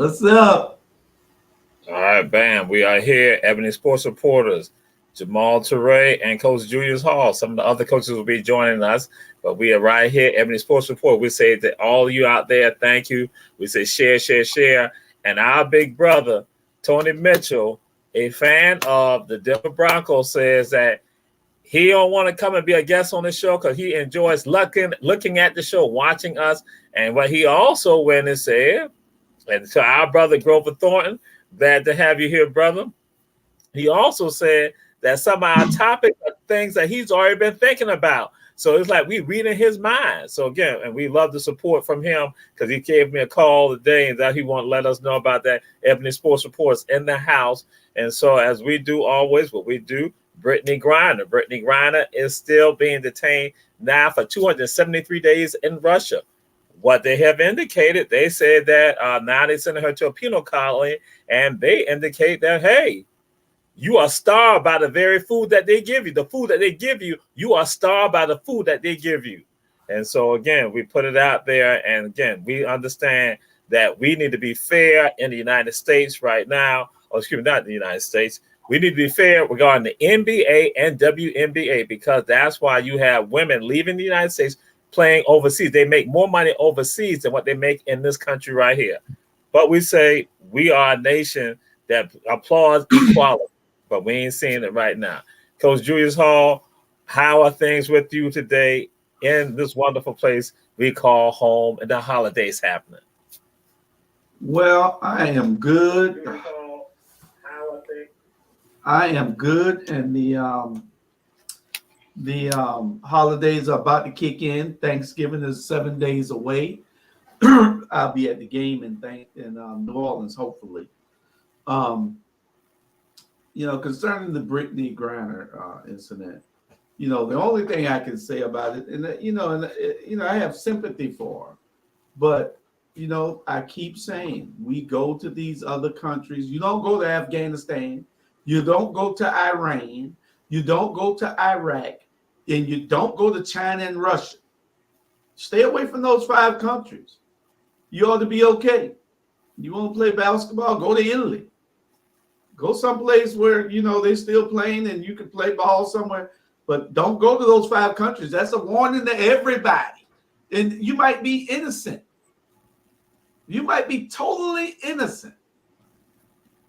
What's up? All right, bam. We are here, Ebony Sports Reporters, Jamal Toure and Coach Julius Hall. Some of the other coaches will be joining us, but we are right here, Ebony Sports Report. We say to all of you out there, thank you. We say share, share, share. And our big brother, Tony Mitchell, a fan of the Denver Broncos, says that he don't want to come and be a guest on the show because he enjoys looking at the show, watching us. And what he also went and said, and to our brother Grover Thornton, glad to have you here, brother. He also said that some of our topics are things that he's already been thinking about. So it's like we reading his mind. So again, and we love the support from him because he gave me a call today and that he want to let us know about that. Ebony Sports Reports in the house. And so as we do always, what we do, Brittany Griner. Brittany Griner is still being detained now for 273 days in Russia. What they have indicated, they said that now they're sending her to a penal colony, and they indicate that, hey, you are starved by the very food that they give you. The food that they give you, you are starved by the food that they give you. And so, again, we put it out there. And, again, we understand that we need to be fair in the United States right now. Or, excuse me, not the United States. We need to be fair regarding the NBA and WNBA because that's why you have women leaving the United States playing overseas. They make more money overseas than what they make in this country right here. But we say we are a nation that applauds equality, but we ain't seeing it right now. Coach Julius Hall, how are things with you today in this wonderful place we call home and the holidays happening? Well, I am good. I am good, and the holidays are about to kick in. Thanksgiving is 7 days away. I'll be at the game in New Orleans, hopefully. Concerning the Brittany Griner incident, the only thing I can say about it, I have sympathy for her, but I keep saying we go to these other countries. You don't go to Afghanistan, you don't go to Iran, you don't go to Iraq, and you don't go to China and Russia. Stay away from those 5 countries. You ought to be okay. You want to play basketball? Go to Italy. Go someplace where, they're still playing and you can play ball somewhere. But don't go to those 5 countries. That's a warning to everybody. And you might be innocent. You might be totally innocent.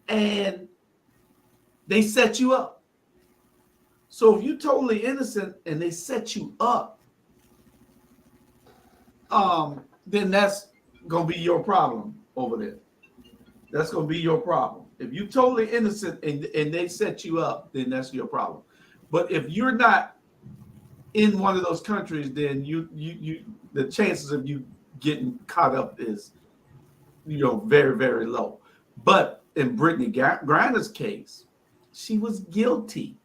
And they set you up. So if you're totally innocent and they set you up, then that's going to be your problem over there. That's going to be your problem. If you're totally innocent and they set you up, then that's your problem. But if you're not in one of those countries, then you the chances of you getting caught up is, very, very low. But in Brittany Griner's case, she was guilty.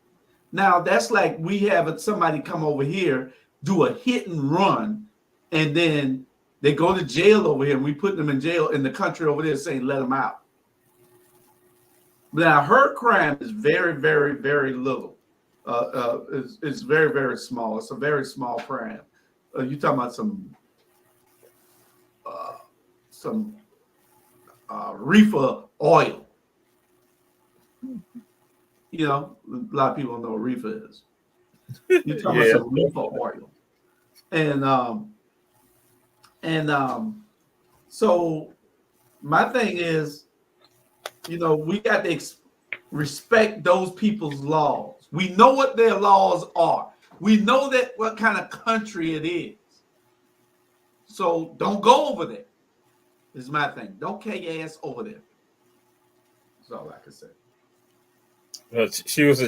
Now, that's like we have somebody come over here, do a hit and run, and then they go to jail over here, and we put them in jail in the country over there saying, let them out. Now, her crime is very, very, very little. It's very, very small. It's a very small crime. You're talking about some reefer oil. A lot of people don't know what reefer is. You're talking about some reefer oil. So my thing is, we got to respect those people's laws. We know what their laws are. We know that what kind of country it is. So don't go over there. Is my thing. Don't carry your ass over there. That's all I can say. She was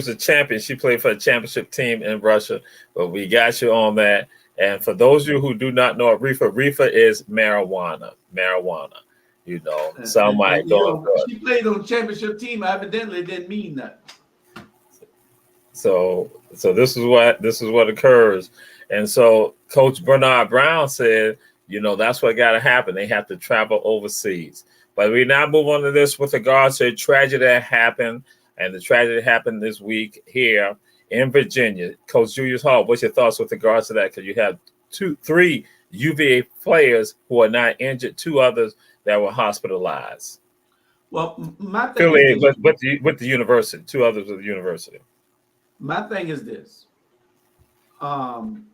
a champion. She played for a championship team in Russia, but we got you on that. And for those of you who do not know, reefer is marijuana. Some might go. She played on the championship team. Evidently, it didn't mean nothing. So this is what occurs. And so Coach Bernard Brown said, that's what got to happen. They have to travel overseas. But we now move on to this with regards to a tragedy that happened. And the tragedy happened this week here in Virginia. Coach Julius Hall, what's your thoughts with regards to that? Because you have 3 UVA players who are not injured, 2 others that were hospitalized. Well, my thing is Affiliated this. with the university, two others with the university. My thing is this. From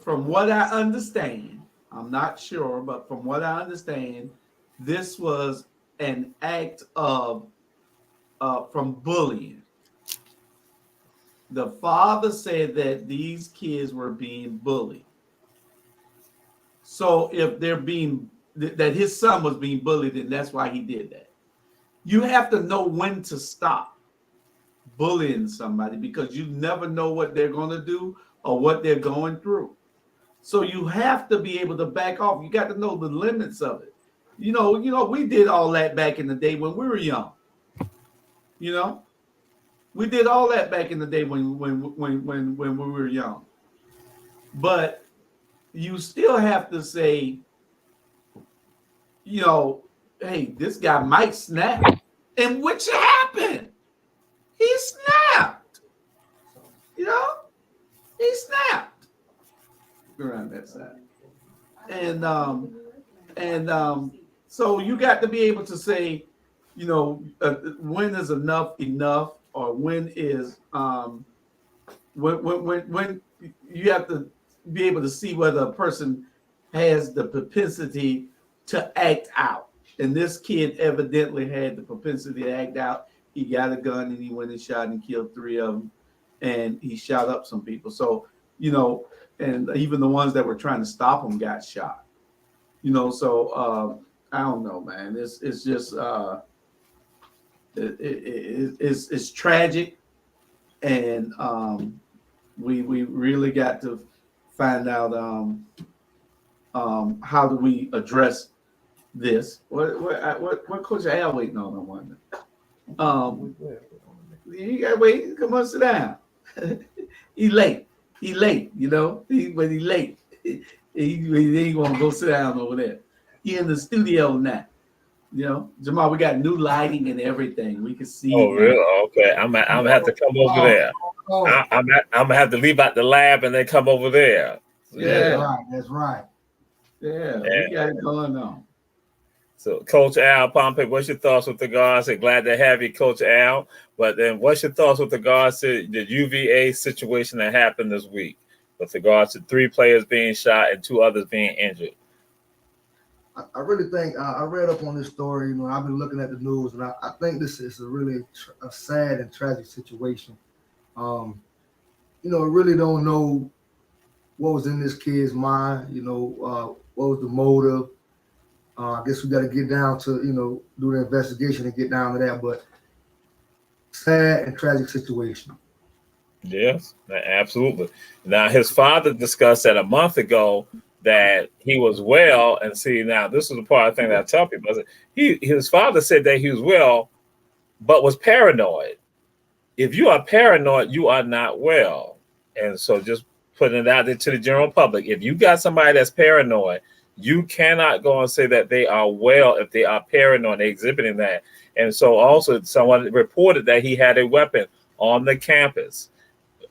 what I understand, I'm not sure, but from what I understand, this was an act of from bullying. The father said that these kids were being bullied. So if they're being that his son was being bullied, and that's why he did that. You have to know when to stop bullying somebody because you never know what they're going to do or what they're going through. So you have to be able to back off. You got to know the limits of it. You know, we did all that back in the day when we were young. You know, we did all that back in the day when we were young. But you still have to say, you know, hey, this guy might snap, and which happened. He snapped. You know, he snapped around that side, and so you got to be able to say, you know, when is enough, or when is when you have to be able to see whether a person has the propensity to act out. And this kid evidently had the propensity to act out. He got a gun and he went and shot and killed 3 of them, and he shot up some people. So, you know, and even the ones that were trying to stop him got shot. You know, so I don't know, man. It's just it's tragic, and we really got to find out how do we address this. What Coach Al waiting on? I wonder. You gotta wait. Come on, sit down. He late. You know, when he late, he ain't gonna go sit down over there. He in the studio now. You know, Jamal, we got new lighting and everything. We can see. Oh, really? Okay, I'm gonna have to come over there. I'm gonna have to leave out the lab and then come over there. Yeah, that's right. Yeah, we got it going on. So, Coach Al Pompey, what's your thoughts with regards to, glad to have you, Coach Al, but then what's your thoughts with regards to the UVA situation that happened this week with regards to 3 players being shot and 2 others being injured? I really think I read up on this story. You know, I've been looking at the news, and I think this is a really a sad and tragic situation. You know, I really don't know what was in this kid's mind. You know, what was the motive? I guess we got to get down to, you know, do the investigation and get down to that. But sad and tragic situation. Yes, absolutely. Now, his father discussed that a month ago that he was well. And see, now this is the part I think that I tell people. His father said that he was well, but was paranoid. If you are paranoid, you are not well. And so just putting it out there to the general public, if you got somebody that's paranoid, you cannot go and say that they are well if they are paranoid, they're exhibiting that. And so also someone reported that he had a weapon on the campus.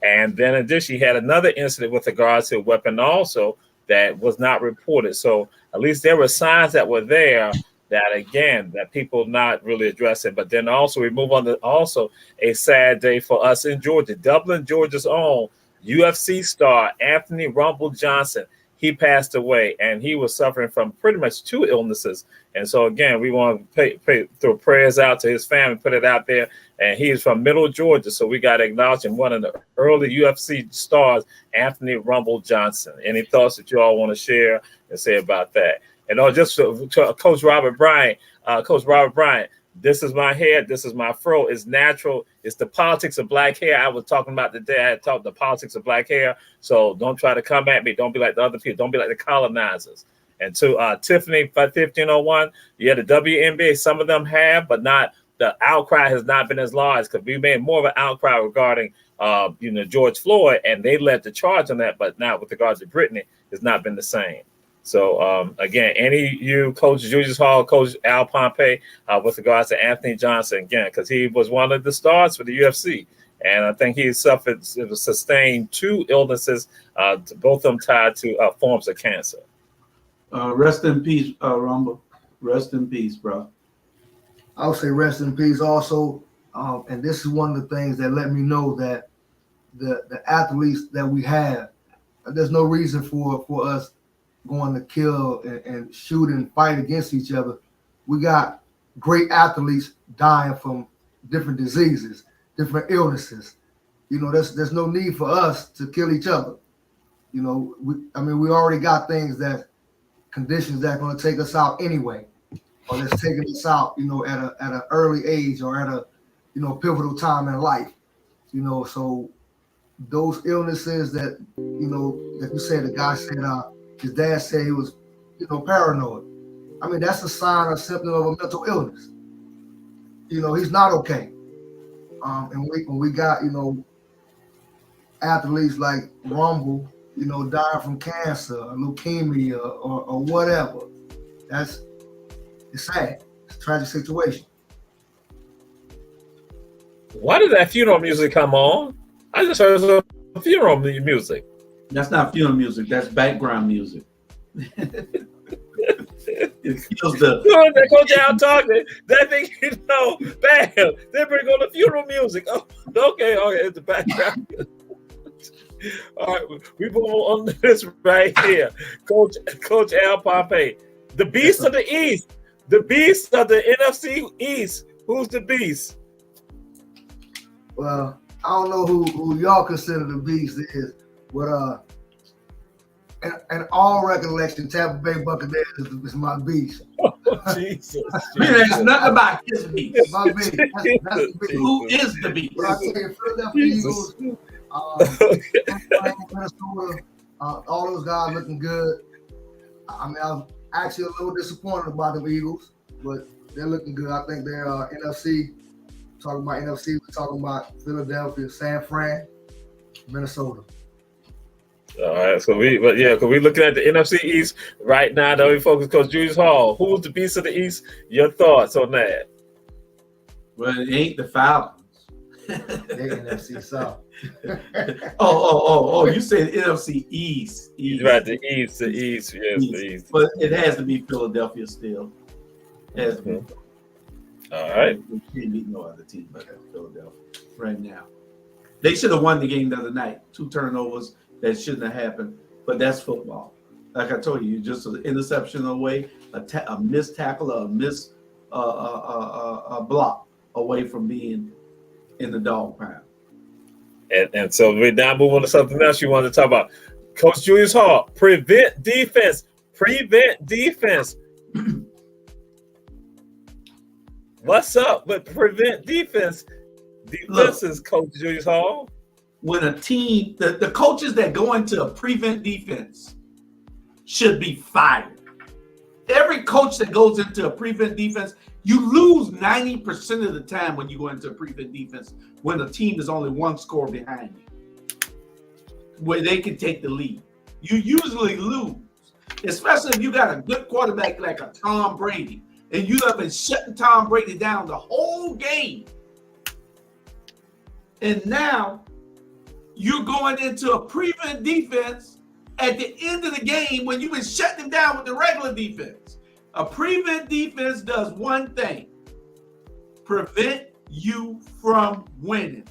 And then in addition, he had another incident with regards to a weapon also that was not reported. So at least there were signs that were there that, again, that people not really addressing. But then also we move on to also a sad day for us in Georgia. Dublin, Georgia's own UFC star, Anthony Rumble Johnson. He passed away, and he was suffering from pretty much 2 illnesses. And so, again, we want to throw prayers out to his family, put it out there. And he is from Middle Georgia, so we got to acknowledge him, one of the early UFC stars, Anthony Rumble Johnson. Any thoughts that you all want to share and say about that? And just to Coach Robert Bryant, this is my hair, this is my fro. It's natural. It's the politics of black hair. I was talking about today. I had talked the politics of black hair. So don't try to come at me. Don't be like the other people. Don't be like the colonizers. And to Tiffany 1501, yeah, the WNBA, some of them have, but not. The outcry has not been as large because we made more of an outcry regarding, George Floyd, and they led the charge on that. But now with regards to Brittany, it's not been the same. So, again, Coach Julius Hall, Coach Al Pompey, with regards to Anthony Johnson, again, because he was one of the stars for the UFC. And I think he sustained 2 illnesses, both of them tied to forms of cancer. Rest in peace, Rumble. Rest in peace, bro. I would say rest in peace also. And this is one of the things that let me know that the athletes that we have, there's no reason for us going to kill and shoot and fight against each other. We got great athletes dying from different diseases, different illnesses. You know, there's no need for us to kill each other. You know, we already got conditions that are going to take us out anyway, or that's taking us out, you know, at an early age or at a, you know, pivotal time in life. You know, so those illnesses that, you know, like you said, the guy said his dad said he was, you know, paranoid. I mean, that's a sign or symptom of a mental illness. You know, he's not okay. And when we got, you know, athletes like Rumble, you know, dying from cancer, or leukemia, or whatever, it's sad. It's a tragic situation. Why did that funeral music come on? I just heard some funeral music. That's not funeral music. That's background music. It feels That Coach Al talking. That thing, you know, bam. They bring on the funeral music. Oh, okay, it's the background. All right, we move on to this right here. Coach Al Pompey, the beast of the East, the beast of the NFC East. Who's the beast? Well, I don't know who y'all consider the beast is, but in all recollection, Tampa Bay Buccaneers is my beast. Oh, Jesus. There's nothing about his beast. My beast. That's the beast. Who is the beast? Well, I tell you, Philadelphia Eagles, Minnesota, all those guys looking good. I mean, I was actually a little disappointed about the Eagles, but they're looking good. I think they're NFC. Talking about NFC, we're talking about Philadelphia, San Fran, Minnesota. All right, so we're looking at the NFC East right now. That we focus, Coach Julius Hall. Who's the beast of the East? Your thoughts on that? Well, it ain't the Falcons. They NFC South. Oh! You said NFC East. Right, the East, yes, the East. But it has to be Philadelphia still. It has to be. All right. We can't beat no other team but Philadelphia right now. They should have won the game the other night. 2 turnovers that shouldn't have happened, but that's football. Like I told you, just an interception away, a missed tackle, a missed block away from being in the dog pound. And so we're now moving on to something else you wanted to talk about. Coach Julius Hall, prevent defense. What's up with prevent defense? Defenses, Coach Julius Hall. When a team, the coaches that go into a prevent defense should be fired. Every coach that goes into a prevent defense, you lose 90% of the time when you go into a prevent defense when the team is only 1 score behind you, where they can take the lead. You usually lose, especially if you got a good quarterback like a Tom Brady, and you have been shutting Tom Brady down the whole game. And now you're going into a prevent defense at the end of the game when you've been shutting him down with the regular defense. A prevent defense does one thing: prevent you from winning.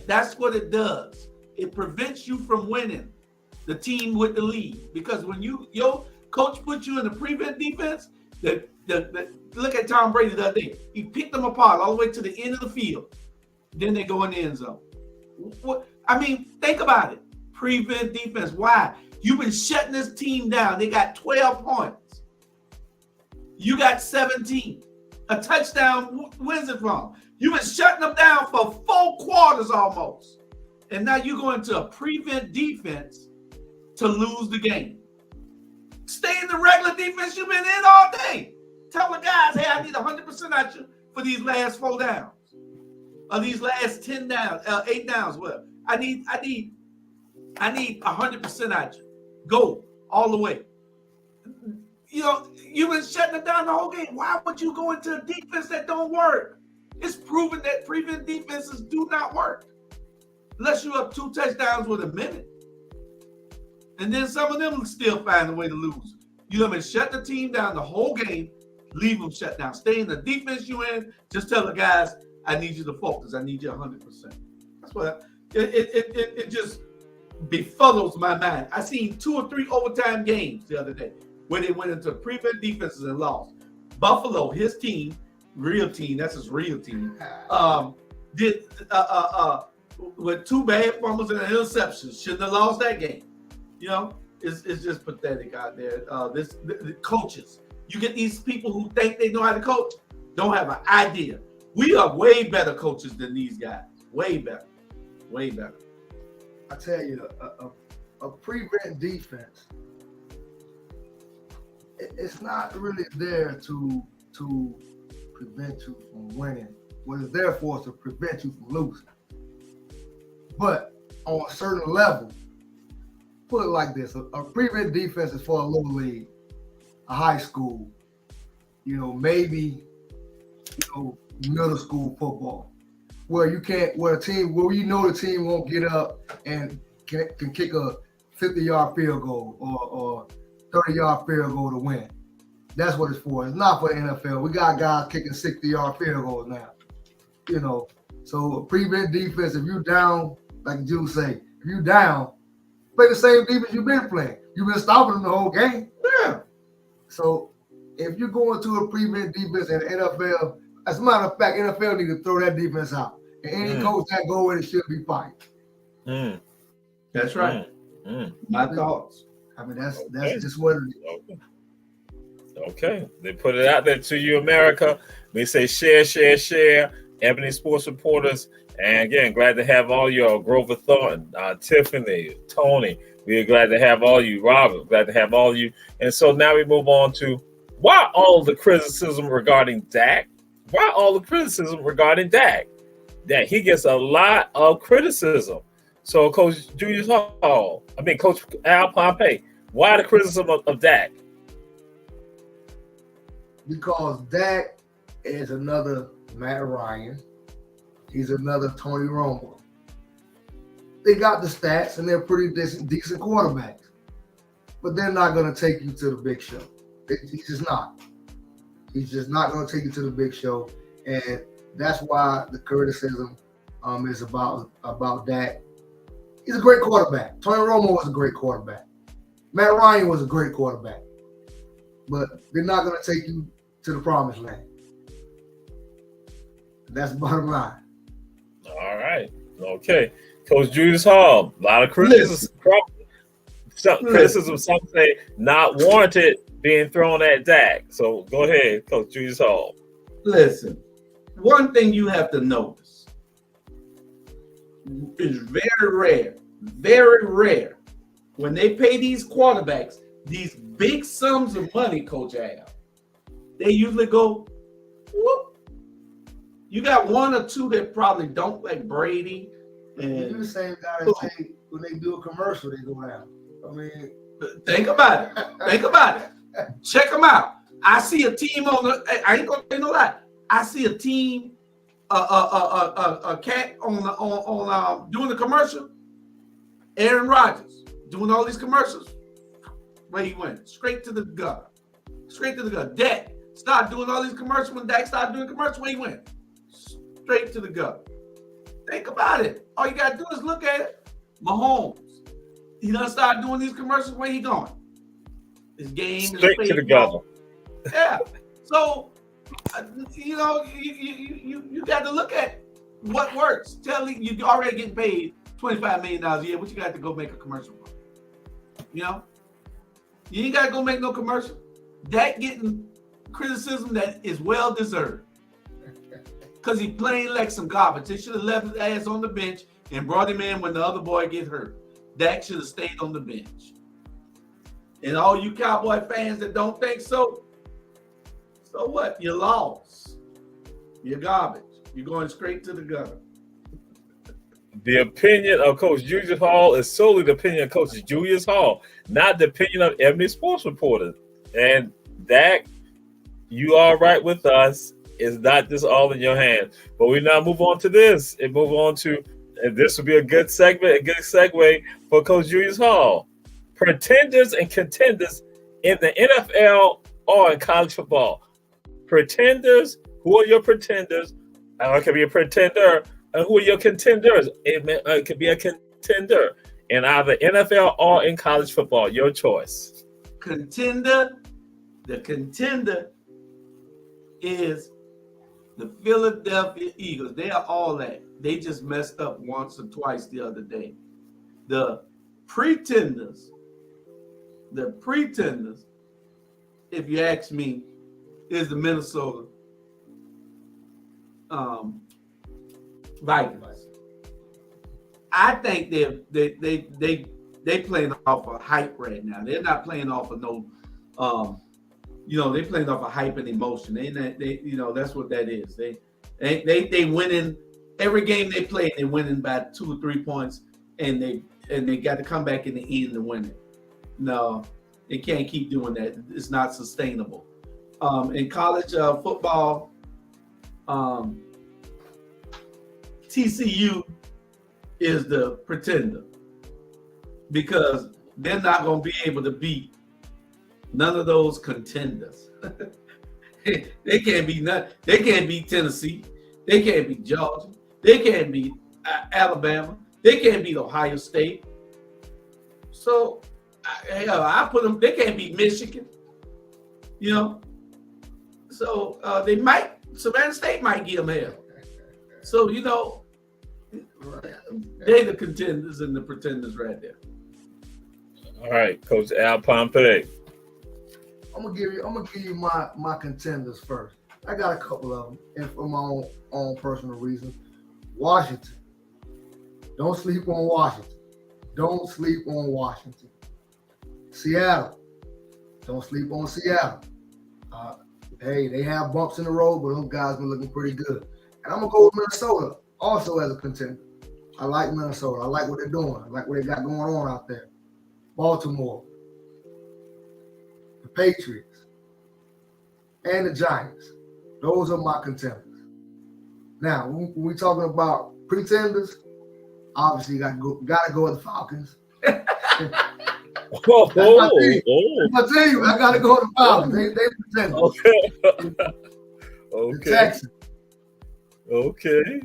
That's what it does. It prevents you from winning, the team with the lead. Because when your coach puts you in a prevent defense, look at Tom Brady the other day. He picked them apart all the way to the end of the field. Then they go in the end zone. Think about it. Prevent defense. Why? You've been shutting this team down. They got 12 points. You got 17. A touchdown wins it from. You've been shutting them down for 4 quarters almost. And now you're going to a prevent defense to lose the game. Stay in the regular defense you've been in all day. Tell the guys, hey, I need 100% out you for these last 4 downs. Or these last 10 downs, 8 downs. Well, I need 100% out you. Go all the way. You know, you've been shutting them down the whole game. Why would you go into a defense that don't work? It's proven that prevent defenses do not work. Unless you're up 2 touchdowns with a minute. And then some of them still find a way to lose. You let me shut the team down the whole game, leave them shut down. Stay in the defense you in. Just tell the guys, I need you to focus. I need you 100%. That's what it just befuddles my mind. I seen 2 or 3 overtime games the other day where they went into prevent defenses and lost. Buffalo, his team, real team, that's his real team, did with 2 bad fumbles and an interception. Shouldn't have lost that game. You know, it's just pathetic out there. The coaches, you get these people who think they know how to coach, don't have an idea. We are way better coaches than these guys. Way better. Way better. I tell you, a prevent defense, it's not really there to prevent you from winning. What it's there for is to prevent you from losing. But on a certain level, put it like this: a prevent defense is for a little league, a high school, maybe, middle school football, where the team won't get up and can kick a 50-yard field goal or 30-yard field goal to win. That's what it's for. It's not for the NFL. We got guys kicking 60-yard field goals now. So a prevent defense, if you down, like Jude say, if you down, play the same defense you've been playing. You've been stopping them the whole game. Yeah. So if you're going to a prevent defense in the NFL, as a matter of fact, NFL need to throw that defense out. And any coach that go with it should be fired. That's right. My thoughts. I mean, that's just what it is. Okay. They put it out there to you, America. We say share. Ebony Sports Reporters. And again, glad to have all you, Grover Thornton, Tiffany, Tony. We're glad to have all you, Robert. Glad to have all you. And so now we move on to why all the criticism regarding Dak? Why all the criticism regarding Dak? That he gets a lot of criticism. So Coach Coach Al Pompey, why the criticism of Dak? Because Dak is another Matt Ryan. He's another Tony Romo. They got the stats and they're pretty decent quarterbacks. But they're not going to take you to the big show. He's just not. He's just not going to take you to the big show. And that's why the criticism is about Dak. He's a great quarterback. Tony Romo was a great quarterback. Matt Ryan was a great quarterback. But they're not going to take you to the promised land. That's the bottom line. All right. Okay. Coach Julius Hall, a lot of criticism. Criticism, some say not warranted being thrown at Dak. So go ahead, Coach Julius Hall. Listen, one thing you have to notice is very rare, when they pay these quarterbacks these big sums of money, Coach Al, they usually go, whoop. You got 1 or 2 that probably don't, like Brady. And you're the same guy that say when they do a commercial, they go down. I mean, think about it. Check them out. I see a team I ain't gonna say no lie. I see a team, a cat on doing the commercial. Aaron Rodgers doing all these commercials. Where he went? Straight to the gut. Dak started doing all these commercials. When Dak started doing commercials, where he went? Straight to the gut. Think about it. All you gotta do is look at it. Mahomes. He done started doing these commercials. Where he going? His game straight to the gut. Yeah. So, you got to look at what works. You already getting paid $25 million a year. What you got to go make a commercial for? You ain't got to go make no commercial. That getting criticism that is well deserved. Because he playing like some garbage. They should have left his ass on the bench and brought him in when the other boy get hurt. Dak should have stayed on the bench. And all you Cowboy fans that don't think so what? You lost. You're garbage. You're going straight to the gutter. The opinion of Coach Julius Hall is solely the opinion of Coach Julius Hall, not the opinion of Ebony Sports Reporters. And Dak, you are right with us. It's not just all in your hands. But we now move on to this and move on to, and this will be a good segment, a good segue for Coach Julius Hall. Pretenders and contenders in the NFL or in college football. Pretenders, who are your pretenders? It could be a pretender. And who are your contenders? It could be a contender in either NFL or in college football. Your choice. Contender. The contender is the Philadelphia Eagles. They are all that. They just messed up once or twice the other day. The pretenders, if you ask me, is the Minnesota Vikings. I think they playing off of hype right now. They're not playing off of no they're playing off of hype and emotion. That's what that is. They winning every game they play. They winning by 2 or 3 points, and they got to come back in the end to win it. No, they can't keep doing that. It's not sustainable. In college football, TCU is the pretender because they're not going to be able to beat none of those contenders. They can't beat Tennessee. They can't beat Georgia. They can't beat Alabama. They can't beat Ohio State. So I put them. They can't beat Michigan. So they might. Savannah State might give them hell. So they the contenders and the pretenders right there. All right, Coach Al Pompey. I'm gonna give you my contenders first. I got a couple of them, and for my own personal reasons. Washington. Don't sleep on Washington. Don't sleep on Washington. Seattle. Don't sleep on Seattle. Hey, they have bumps in the road, but those guys been looking pretty good. And I'm gonna go with Minnesota also as a contender. I like Minnesota. I like what they're doing. I like what they got going on out there. Baltimore, the Patriots, and the Giants. Those are my contenders. Now, when we talking about pretenders, obviously you gotta go with the Falcons. I tell you, I gotta go with the Falcons. They pretenders. Okay. The Texans. Okay.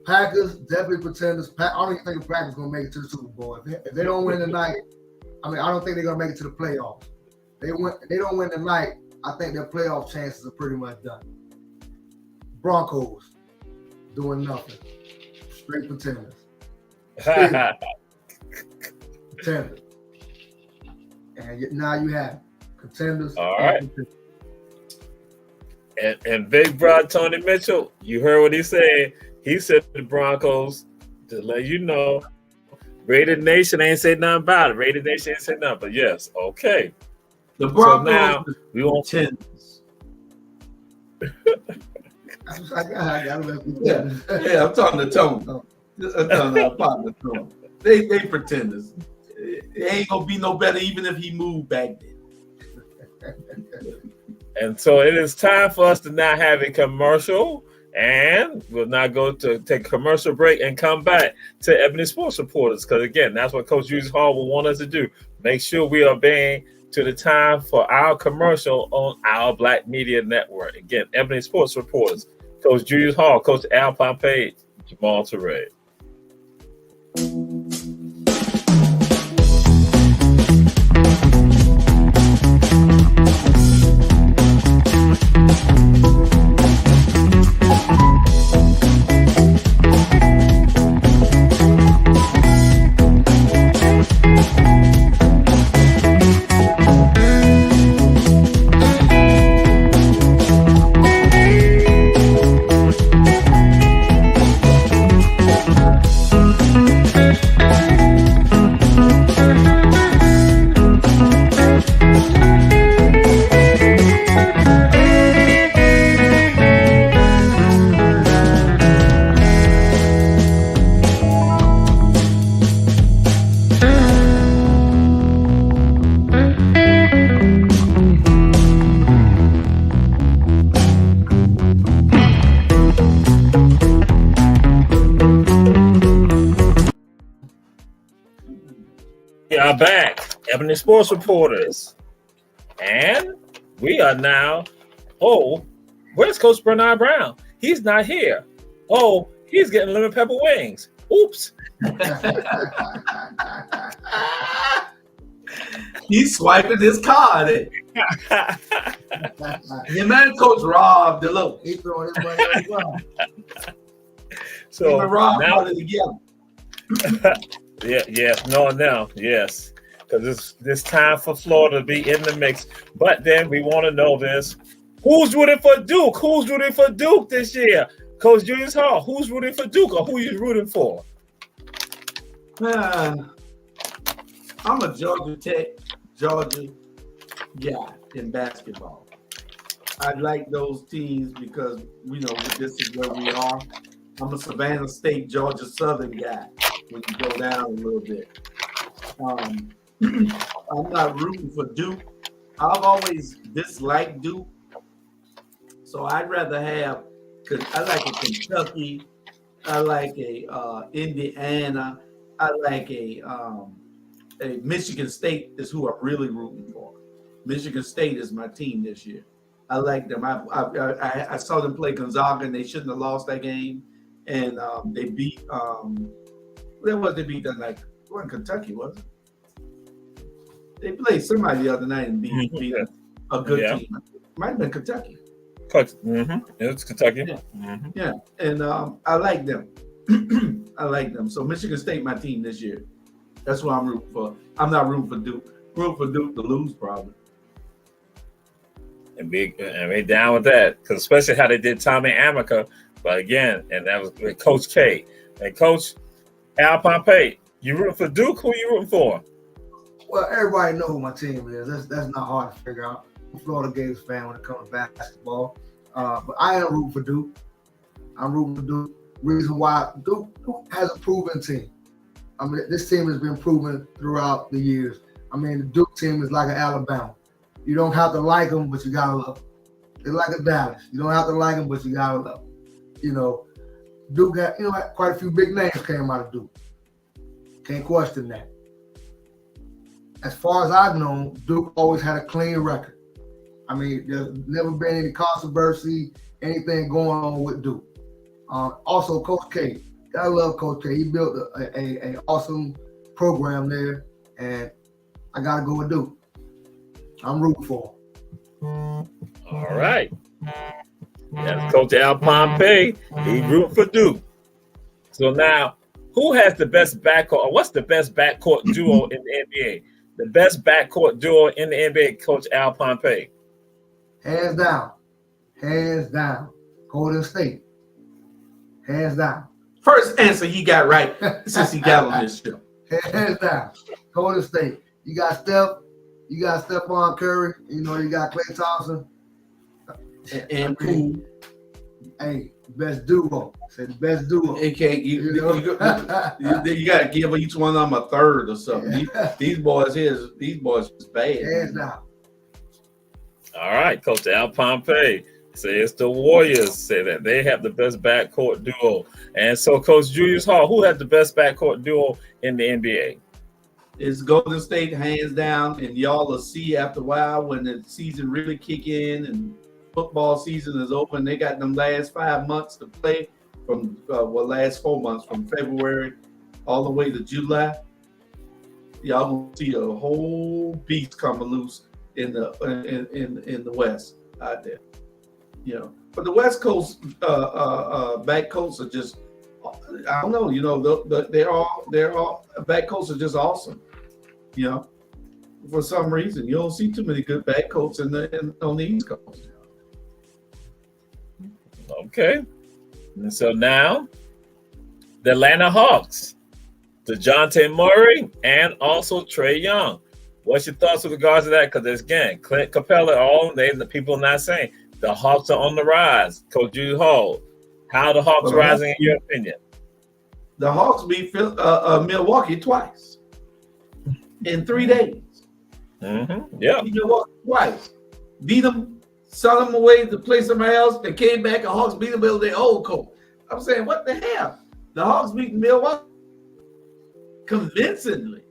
Packers definitely pretenders. I don't even think the Packers gonna make it to the Super Bowl. If they don't win tonight, I don't think they're gonna make it to the playoffs. They don't win tonight. I think their playoff chances are pretty much done. Broncos doing nothing. Straight pretenders. Pretenders. And now you have contenders. All right. And big bro Tony Mitchell, you heard what he said. He said the Broncos, to let you know, Raider Nation ain't said nothing about it. Raider Nation ain't said nothing, but yes, okay. The Broncos so now we want contenders. Yeah, I'm talking to Tony. I'm talking to our partner Tony. They pretenders. It ain't gonna be no better even if he moved back there. And so it is time for us to now have a commercial, and we'll now go to take a commercial break and come back to Ebony Sports Reporters, because again, that's what Coach Julius Hall will want us to do. Make sure we are obeying to the time for our commercial on our Black Media Network. Again, Ebony Sports Reporters, Coach Julius Hall, Coach Al Pompey, Jamal Teray. We are back. Ebony Sports Reporters. And we are now, oh, where's Coach Bernard Brown? He's not here. Oh, he's getting lemon pepper wings. Oops. He's swiping his card. Him and Coach Rob DeLoach. He throwing his money on the ground. So Him and Rob now, put it together. yes. Because this time for Florida to be in the mix. But then we want to know this. Who's rooting for Duke? Who's rooting for Duke this year? Coach Julius Hall, who's rooting for Duke or who you rooting for? I'm a Georgia Tech, Georgia guy in basketball. I like those teams because this is where we are. I'm a Savannah State, Georgia Southern guy when you go down a little bit. I'm not rooting for Duke. I've always disliked Duke. So I'd rather have, I like a Kentucky, I like a Indiana, I like a Michigan State is who I'm really rooting for. Michigan State is my team this year. I like them. I saw them play Gonzaga and they shouldn't have lost that game. And they beat where was they beat that night? It wasn't Kentucky, was it? They played somebody the other night and beat a good team. Might have been Kentucky. It's Kentucky. Yeah. And I like them. I like them. So Michigan State, my team this year. That's what I'm rooting for. I'm not rooting for Duke. Rooting for Duke to lose, probably. And be down with that, because especially how they did Tommy Amica. But again, and that was with Coach K and Coach Al Pompey. You rooting for Duke? Who you rooting for? Well, everybody know who my team is. That's not hard to figure out. I'm a Florida Gators fan when it comes to basketball. But I am rooting for Duke. I'm rooting for Duke. Reason why Duke has a proven team. I mean, this team has been proven throughout the years. I mean, the Duke team is like an Alabama. You don't have to like them, but you gotta love them. They're like a Dallas. You don't have to like them, but you gotta love them. Duke got quite a few big names came out of Duke. Can't question that. As far as I've known, Duke always had a clean record. I mean, there's never been any controversy, anything going on with Duke. Also, Coach K. I love Coach K. He built a awesome program there, and I got to go with Duke. I'm rooting for him. All right. That's Coach Al Pompey. He's rooting for Duke. So now, who has the best backcourt, or what's the best backcourt duo in the NBA? The best backcourt duo in the NBA, Coach Al Pompey. Hands down. Golden State. Hands down. First answer he got right since he got on this show. Hands down. Golden State. You got Steph. You got Stephon Curry. You got Klay Thompson. And Poole. Hey, best duo. Say the best duo. You got to give each one of them a third or something. These boys is bad. Hands down. All right, Coach Al Pompey. Say it's the Warriors. Say that they have the best backcourt duo. And so, Coach Julius Hall, who has the best backcourt duo in the NBA? It's Golden State, hands down. And y'all will see after a while when the season really kick in and football season is open. They got them last 5 months to play from last 4 months from February all the way to July. Y'all will see a whole beast coming loose in the West out there. But the West Coast back coasts are just, I don't know. They're all back coasts are just awesome. For some reason you don't see too many good back coasts on the East Coast. Okay, and so now the Atlanta Hawks, DeJounte Murray, and also Trae Young. What's your thoughts with regards to that? Because again, Clint Capella, the people are not saying the Hawks are on the rise. Coach Julius Hall, how are the Hawks rising in your opinion? The Hawks beat Milwaukee twice in 3 days. Yeah, Beat Milwaukee twice. Beat them, sell them away to play somewhere else. They came back and Hawks beat them with their old coach. I'm saying, what the hell? The Hawks beat Milwaukee convincingly.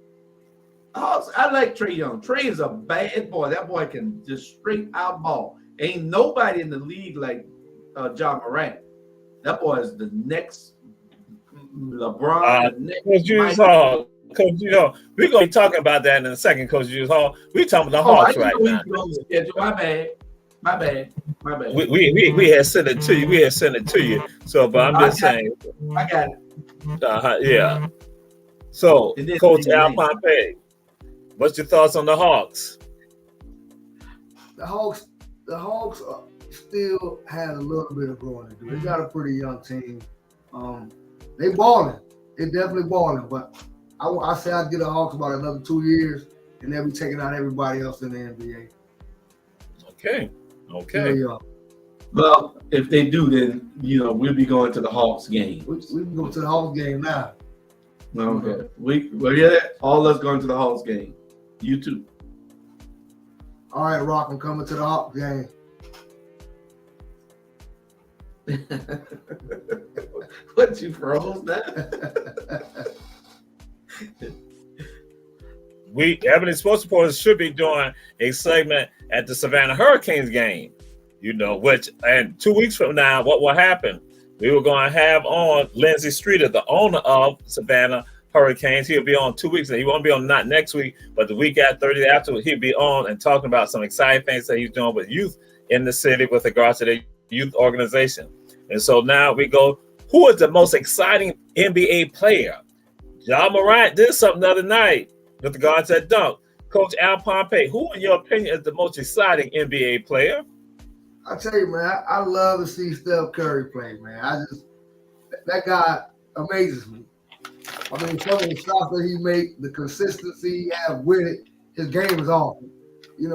Hawks, I like Trey Young. Trey is a bad boy. That boy can just straight out ball. Ain't nobody in the league like John Morant. That boy is the next LeBron. The next Coach Julius Hall. Coach, we're going to be talking about that in a second, Coach Julius Hall. We're talking about the Hawks right now. My bad. We had sent it to you. So, but I'm just saying. I got it. Yeah. So, Coach Al Pompey, what's your thoughts on the Hawks? The Hawks still had a little bit of growing to do. They got a pretty young team. They balling. They definitely balling. But I say I'd give the Hawks about another 2 years, and they'll be taking out everybody else in the NBA. Okay. Well, if they do, then we'll be going to the Hawks game. We can go to the Hawks game now. Okay. We're all us going to the Hawks game. You too. All right, Rock, I'm coming to the Hawks game. What, you froze now? Ebony Sports Reporters should be doing a segment at the Savannah Hurricanes game, and 2 weeks from now, what will happen? We were going to have on Lindsey Streeter, the owner of Savannah Hurricanes. He'll be on 2 weeks, and he won't be on not next week, but the week after, 30 after, he'll be on and talking about some exciting things that he's doing with youth in the city with regards to the youth organization. And so now we go, who is the most exciting NBA player? Ja Morant did something the other night with regards to that dunk. Coach Al Pompey, who in your opinion is the most exciting NBA player? I tell you, man, I love to see Steph Curry play, man. That guy amazes me. I mean, some of the shots that he make, the consistency he has with it, his game is awesome. We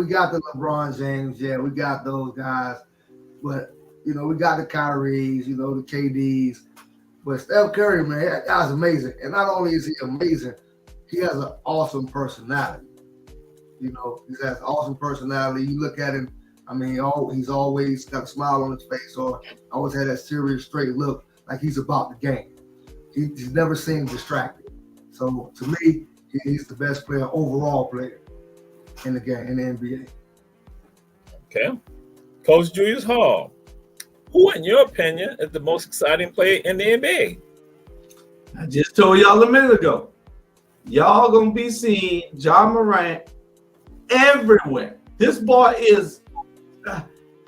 got the LeBron James, we got those guys, but we got the Kyries, the KDs, but Steph Curry, man, that guy's amazing. And not only is he amazing, he has an awesome personality. He has an awesome personality. You look at him, he's always got a smile on his face, or always had that serious, straight look, like he's about the game. He's never seemed distracted. So to me, he's the best overall player in the game, in the NBA. Okay. Coach Julius Hall, who in your opinion is the most exciting player in the NBA? I just told y'all a minute ago. Y'all gonna be seeing Ja Morant everywhere. This boy is,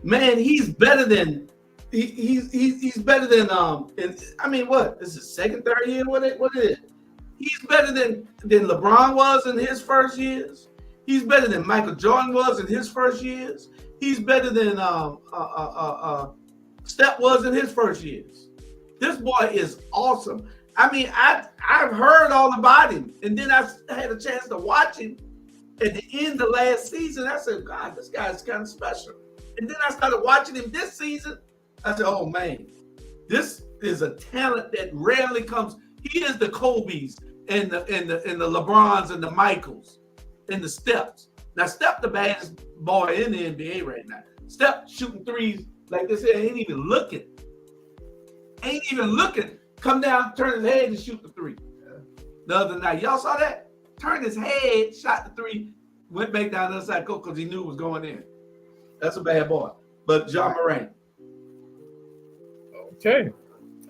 man. He's better than he's better than what? This is second, third year. What it is? He's better than LeBron was in his first years. He's better than Michael Jordan was in his first years. He's better than Steph was in his first years. This boy is awesome. I've heard all about him, and then I had a chance to watch him at the end of last season. I said, God, this guy's kind of special. And then I started watching him this season. I said, oh man, this is a talent that rarely comes. He is the Kobe's and the LeBrons and the Michaels and the Stephs. Now Steph the baddest boy in the NBA right now. Steph shooting threes like this here, ain't even looking. Come down, turn his head and shoot the three. The other night, y'all saw that? Turned his head, shot the three, went back down the other side because he knew it was going in. That's a bad boy. But Ja Morant. Okay.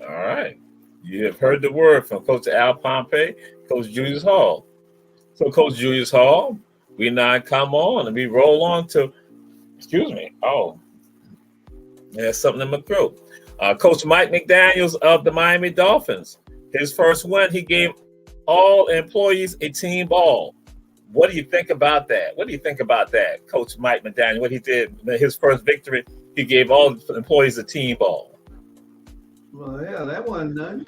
All right. You have heard the word from Coach Al Pompey, Coach Julius Hall. So, Coach Julius Hall, we now come on and we roll on to, there's something in my throat. Coach Mike McDaniels of the Miami Dolphins. His first win, he gave all employees a team ball. What do you think about that? Coach Mike McDaniel, what he did, his first victory, he gave all employees a team ball. Well, yeah, that wasn't none.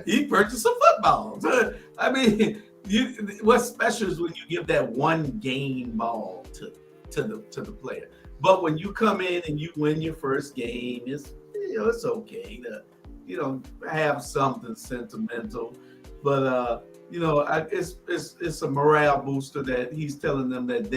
He purchased some footballs. What's special is when you give that one game ball to the player. But when you come in and you win your first game, it's okay to have something sentimental. But it's a morale booster that he's telling them that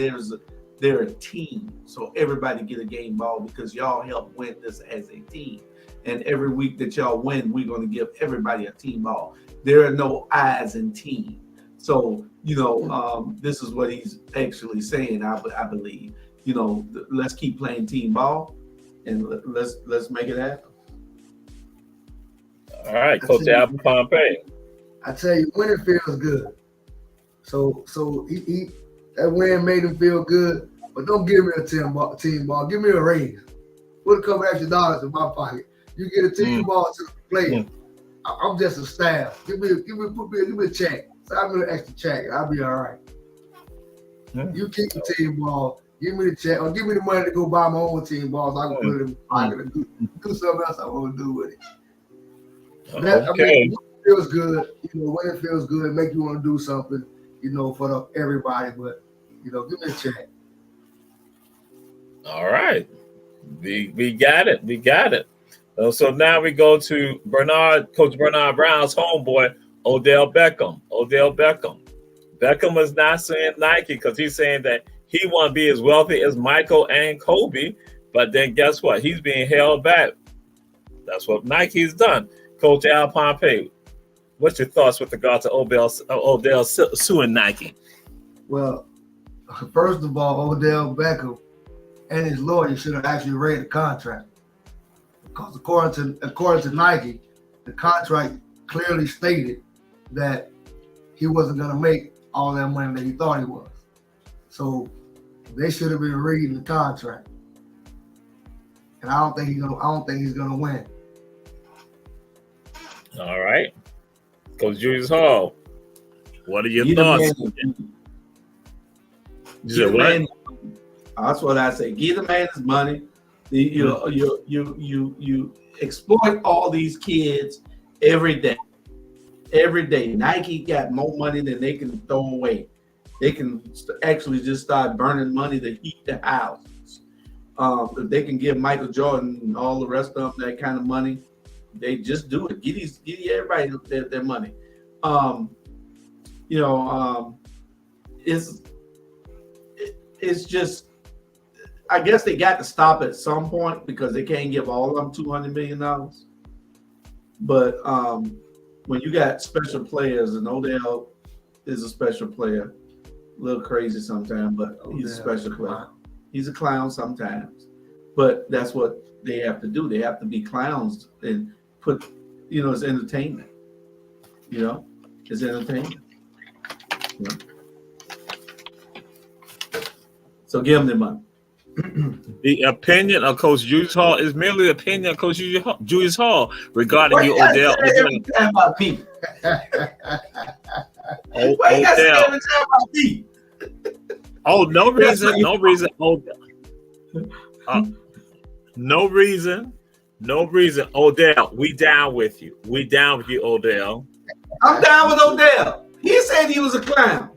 they're a team. So everybody get a game ball because y'all help win this as a team. and every week that y'all win, we're going to give everybody a team ball. There are no I's in team. So, this is what he's actually saying, I believe. Let's keep playing team ball, and let's make it happen. All right, Coach Al Pompey. I tell you, winning feels good. So he that win made him feel good. But don't give me a team ball. Give me a raise. Put a couple extra dollars in my pocket. You get a team ball to the player. I'm just a staff. Give me a check. Sign me an extra check. I'll be all right. You keep the team ball. Give me the check, or give me the money to go buy my own team balls. I can put it in my pocket and do something else I want to do with it. Okay. It feels good. When it feels good, it makes you want to do something, for everybody. But, give me a check. All right. We got it. We got it. So now we go to Coach Bernard Brown's homeboy, Odell Beckham. Beckham is not saying Nike because he's saying that he want to be as wealthy as Michael and Kobe, but then guess what? He's being held back. That's what Nike's done. Coach Al Pompey, what's your thoughts with regard to Odell suing Nike? Well, first of all, Odell Beckham and his lawyer should have actually read the contract, because according to Nike, the contract clearly stated that he wasn't going to make all that money that he thought he was. So they should have been reading the contract, and I don't think he's gonna win. All right, Coach Julius Hall, what are your thoughts? You said what? That's what I say. Give the man his money. You exploit all these kids every day. Every day, Nike got more money than they can throw away. They can actually just start burning money to heat the houses. If they can give Michael Jordan and all the rest of them that kind of money, they just do it. Give everybody their money. It's just, I guess they got to stop at some point because they can't give all of them $200 million. But when you got special players, and Odell is a special player, a little crazy sometimes, but he's a special player. He's a clown sometimes, but that's what they have to do. They have to be clowns and put, it's entertainment. It's entertainment. So give them their money. The opinion of Coach Julius Hall is merely the opinion of Coach Julius Hall regarding you, Odell. About me. Odell. Oh, no reason. No reason. No reason. Odell, we down with you. We down with you, Odell. I'm down with Odell. He said he was a clown.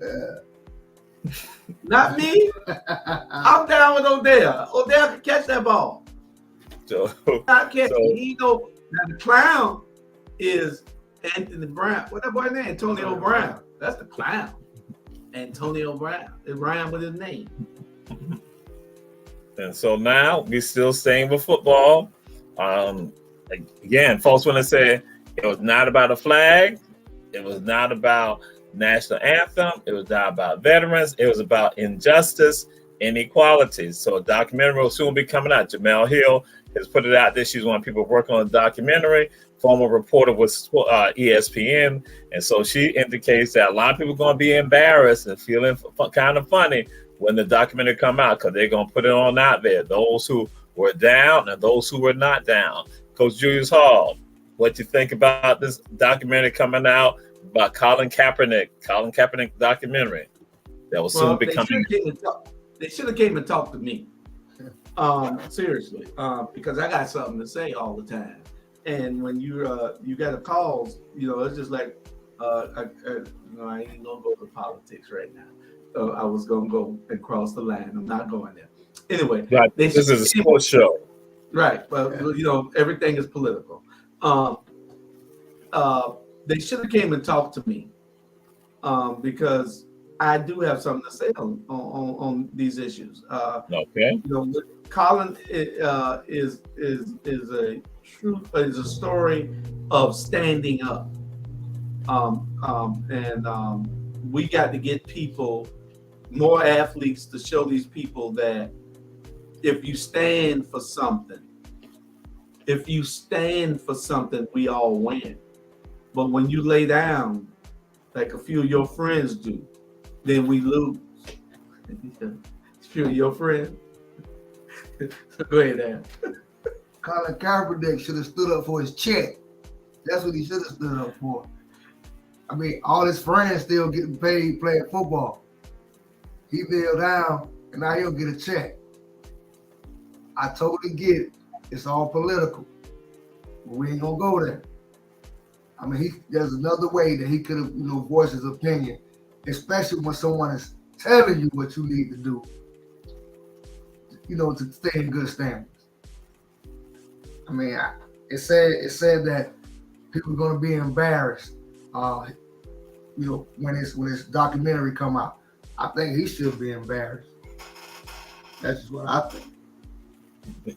Not me. I'm down with Odell. Odell can catch that ball. Not catch it. Now the clown is Anthony Brown. What that boy name? Antonio Brown. That's the clown. Antonio Brown. It rhymed with his name. And so now we still staying with football. Again, folks want to say it was not about a flag. It was not about national anthem. It was not about veterans. It was about injustice, inequality. So a documentary will soon be coming out. Jamel Hill has put it out there. She's one of the people working on the documentary, former reporter with ESPN. And so she indicates that a lot of people are going to be embarrassed and feeling kind of funny when the documentary come out, because they're going to put it on out there. Those who were down and those who were not down. Coach Julius Hall, what you think about this documentary coming out about Colin Kaepernick documentary that will soon be coming? They should have came and talked to me. Seriously, because I got something to say all the time. And when you got a calls, it's just like I ain't gonna go to politics right now. I was gonna go and cross the line. I'm not going there. Anyway, right. This is a sports show, right? Well, everything is political. They should have came and talked to me because I do have something to say on these issues. Okay. Colin is a story of standing up, and we got to get people, more athletes, to show these people that if you stand for something, we all win. But when you lay down, like a few of your friends do, then we lose. A few of your friends. Go ahead, Dan. Colin Kaepernick should have stood up for his check. That's what he should have stood up for. I mean, all his friends still getting paid playing football. He kneeled down, and now he'll get a check. I totally get it. It's all political. But we ain't gonna go there. I mean, there's another way that he could have, voiced his opinion, especially when someone is telling you what you need to do, to stay in good standings. I mean, it said that people are gonna be embarrassed, when his documentary come out. I think he should be embarrassed. That's just what I think.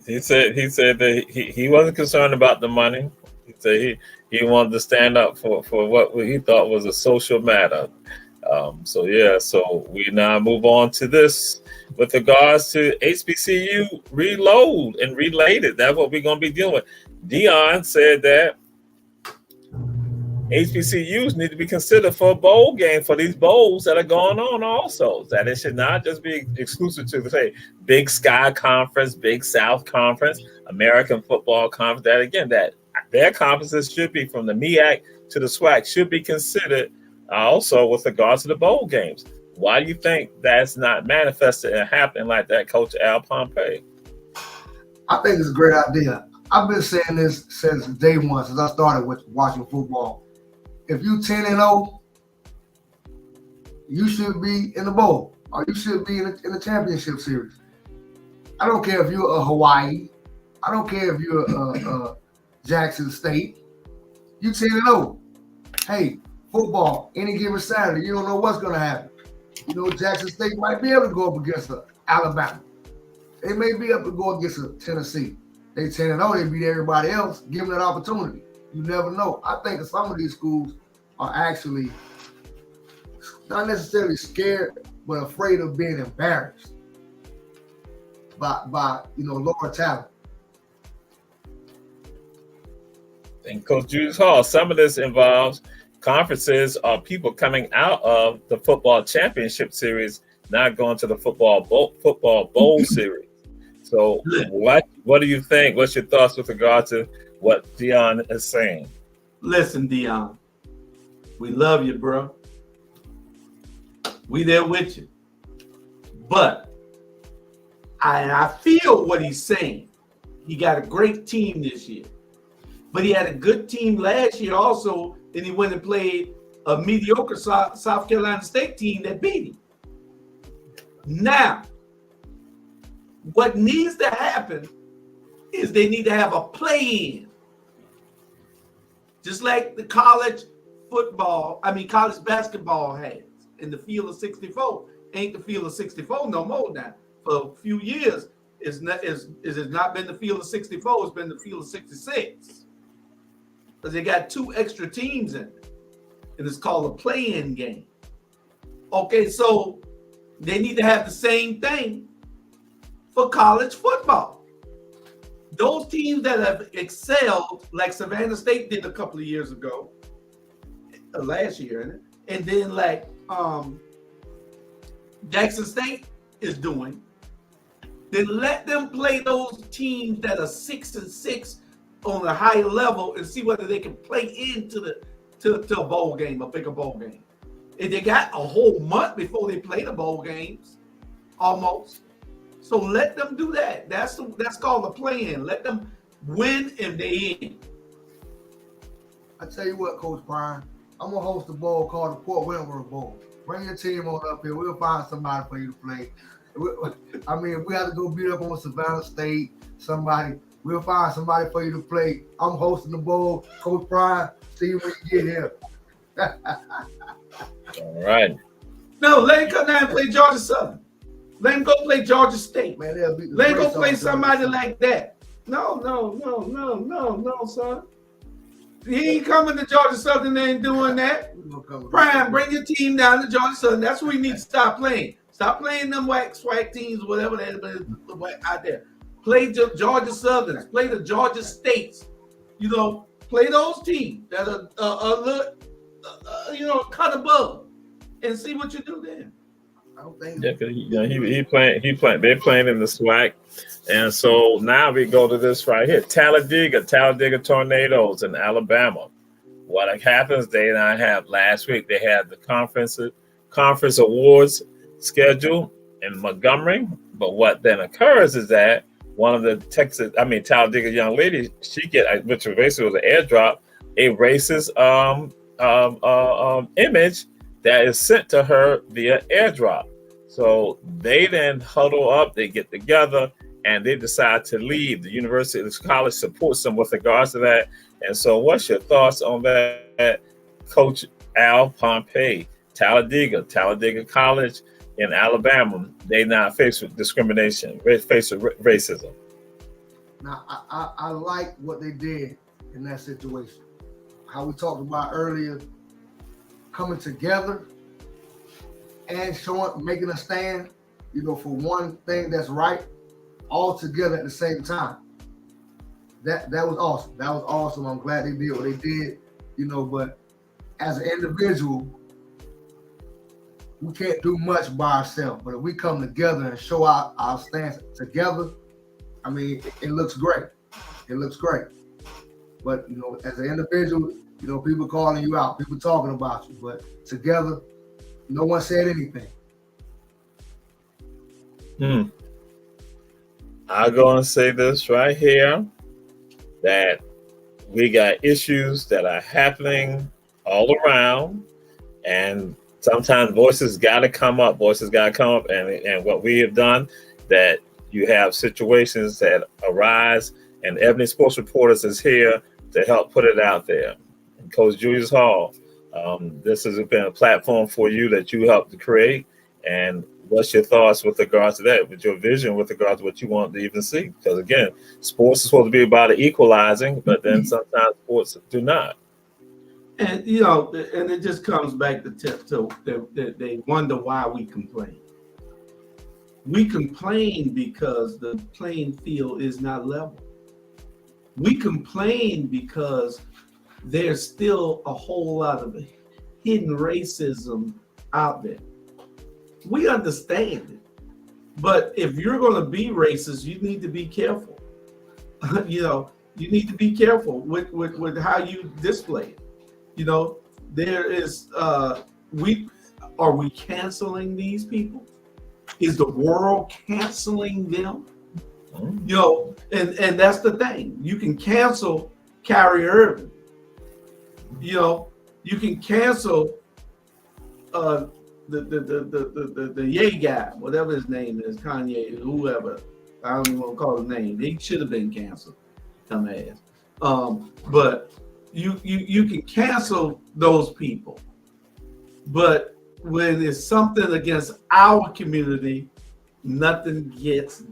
He said that he wasn't concerned about the money. He said he wanted to stand up for what he thought was a social matter. So we now move on to this with regards to HBCU reload and related. That's what we're going to be dealing with. Dion said that HBCUs need to be considered for a bowl game for these bowls that are going on also. That it should not just be exclusive to, say, Big Sky Conference, Big South Conference, American Football Conference. That, again, that their conferences should be, from the MEAC to the SWAC, should be considered also with regards to the bowl games. Why do you think that's not manifested and happening like that, Coach Al Pompey? I think it's a great idea. I've been saying this since day one, since I started with watching football. If you 10-0, you should be in the bowl, or you should be in the championship series. I don't care if you're a Hawaii. I don't care if you're a Jackson State. You 10-0. Hey, football, any given Saturday, you don't know what's going to happen. Jackson State might be able to go up against Alabama. They may be able to go against a Tennessee. They 10-0, they beat everybody else. Give them that opportunity. You never know. I think some of these schools are actually not necessarily scared, but afraid of being embarrassed by lower talent. And Coach Julius Hall, some of this involves conferences or people coming out of the football championship series, not going to the football bowl series. So what do you think? What's your thoughts with regard to what Dion is saying? Listen, Dion, we love you, bro. We there with you. But I feel what he's saying. He got a great team this year. But he had a good team last year also, and he went and played a mediocre South Carolina State team that beat him. Now, what needs to happen is they need to have a play-in. Just like the college basketball has in the field of 64. Ain't the field of 64 no more now. For a few years, it's not been the field of 64, it's been the field of 66. Because they got 2 extra teams in it. And it's called a play-in game. Okay, so they need to have the same thing for college football. Those teams that have excelled, like Savannah State did a couple of years ago, last year, and then like Jackson State is doing, then let them play those teams that are 6-6 on a higher level and see whether they can play into to a bowl game, a bigger bowl game. And they got a whole month before they play the bowl games, almost. So let them do that. That's called the play-in. Let them win and they in. I tell you what, Coach Brian, I'm gonna host a bowl called the Port Wentworth Bowl. Bring your team on up here. We'll find somebody for you to play. I mean, if we have to go beat up on Savannah State, we'll find somebody for you to play. I'm hosting the bowl. Coach Brian, see you when you get here. All right. No, let him come down and play Georgia Southern. Let him go play Georgia State. Man, they'll beat the Let him go brakes play off somebody Georgia. like that. No, son. He ain't coming to Georgia Southern. They ain't doing that. Prime, bring your team down to Georgia Southern. That's what we need to stop playing. Stop playing them swag teams, whatever that is out there. Play Georgia Southerns. Play the Georgia States. You know, play those teams that are a little, cut above, and see what you do then. I don't think. Yeah, cause they're playing in the SWAC, and so now we go to this right here, Talladega Tornadoes in Alabama. What happens? They and I have last week. They had the conference awards scheduled in Montgomery, but what then occurs is that one of the Talladega young ladies, she which basically was an airdrop, a racist image that is sent to her via airdrop. So they then huddle up, they get together, and they decide to leave. The university, the college supports them with regards to that. And so what's your thoughts on that, Coach Al Pompey? Talladega College in Alabama, they now face with discrimination, face with racism. Now, I like what they did in that situation. How we talked about earlier, coming together and making a stand, for one thing that's right, all together at the same time. That was awesome. That was awesome. I'm glad they did what they did, but as an individual, we can't do much by ourselves. But if we come together and show our stance together, it looks great. It looks great. But, as an individual, people calling you out, people talking about you, but together, no one said anything. I'm going to say this right here, that we got issues that are happening all around, and sometimes voices got to come up. And what we have done, that you have situations that arise, and Ebony Sports Reporters is here to help put it out there. And Coach Julius Hall, this has been a platform for you that you helped to create. And what's your thoughts with regards to that, with your vision with regards to what you want to even see? Because again, sports is supposed to be about equalizing, but then sometimes sports do not. And and it just comes back to they wonder why we complain. We complain because the playing field is not level. We complain because there's still a whole lot of hidden racism out there. We understand it, but if you're going to be racist, you need to be careful. You need to be careful with how you display it. There is are we canceling these people? Is the world canceling them? And that's the thing. You can cancel Kyrie Irving. You can cancel the Ye guy, whatever his name is, Kanye, whoever. I don't even want to call his name. He should have been canceled, dumbass. But you can cancel those people. But when it's something against our community, nothing gets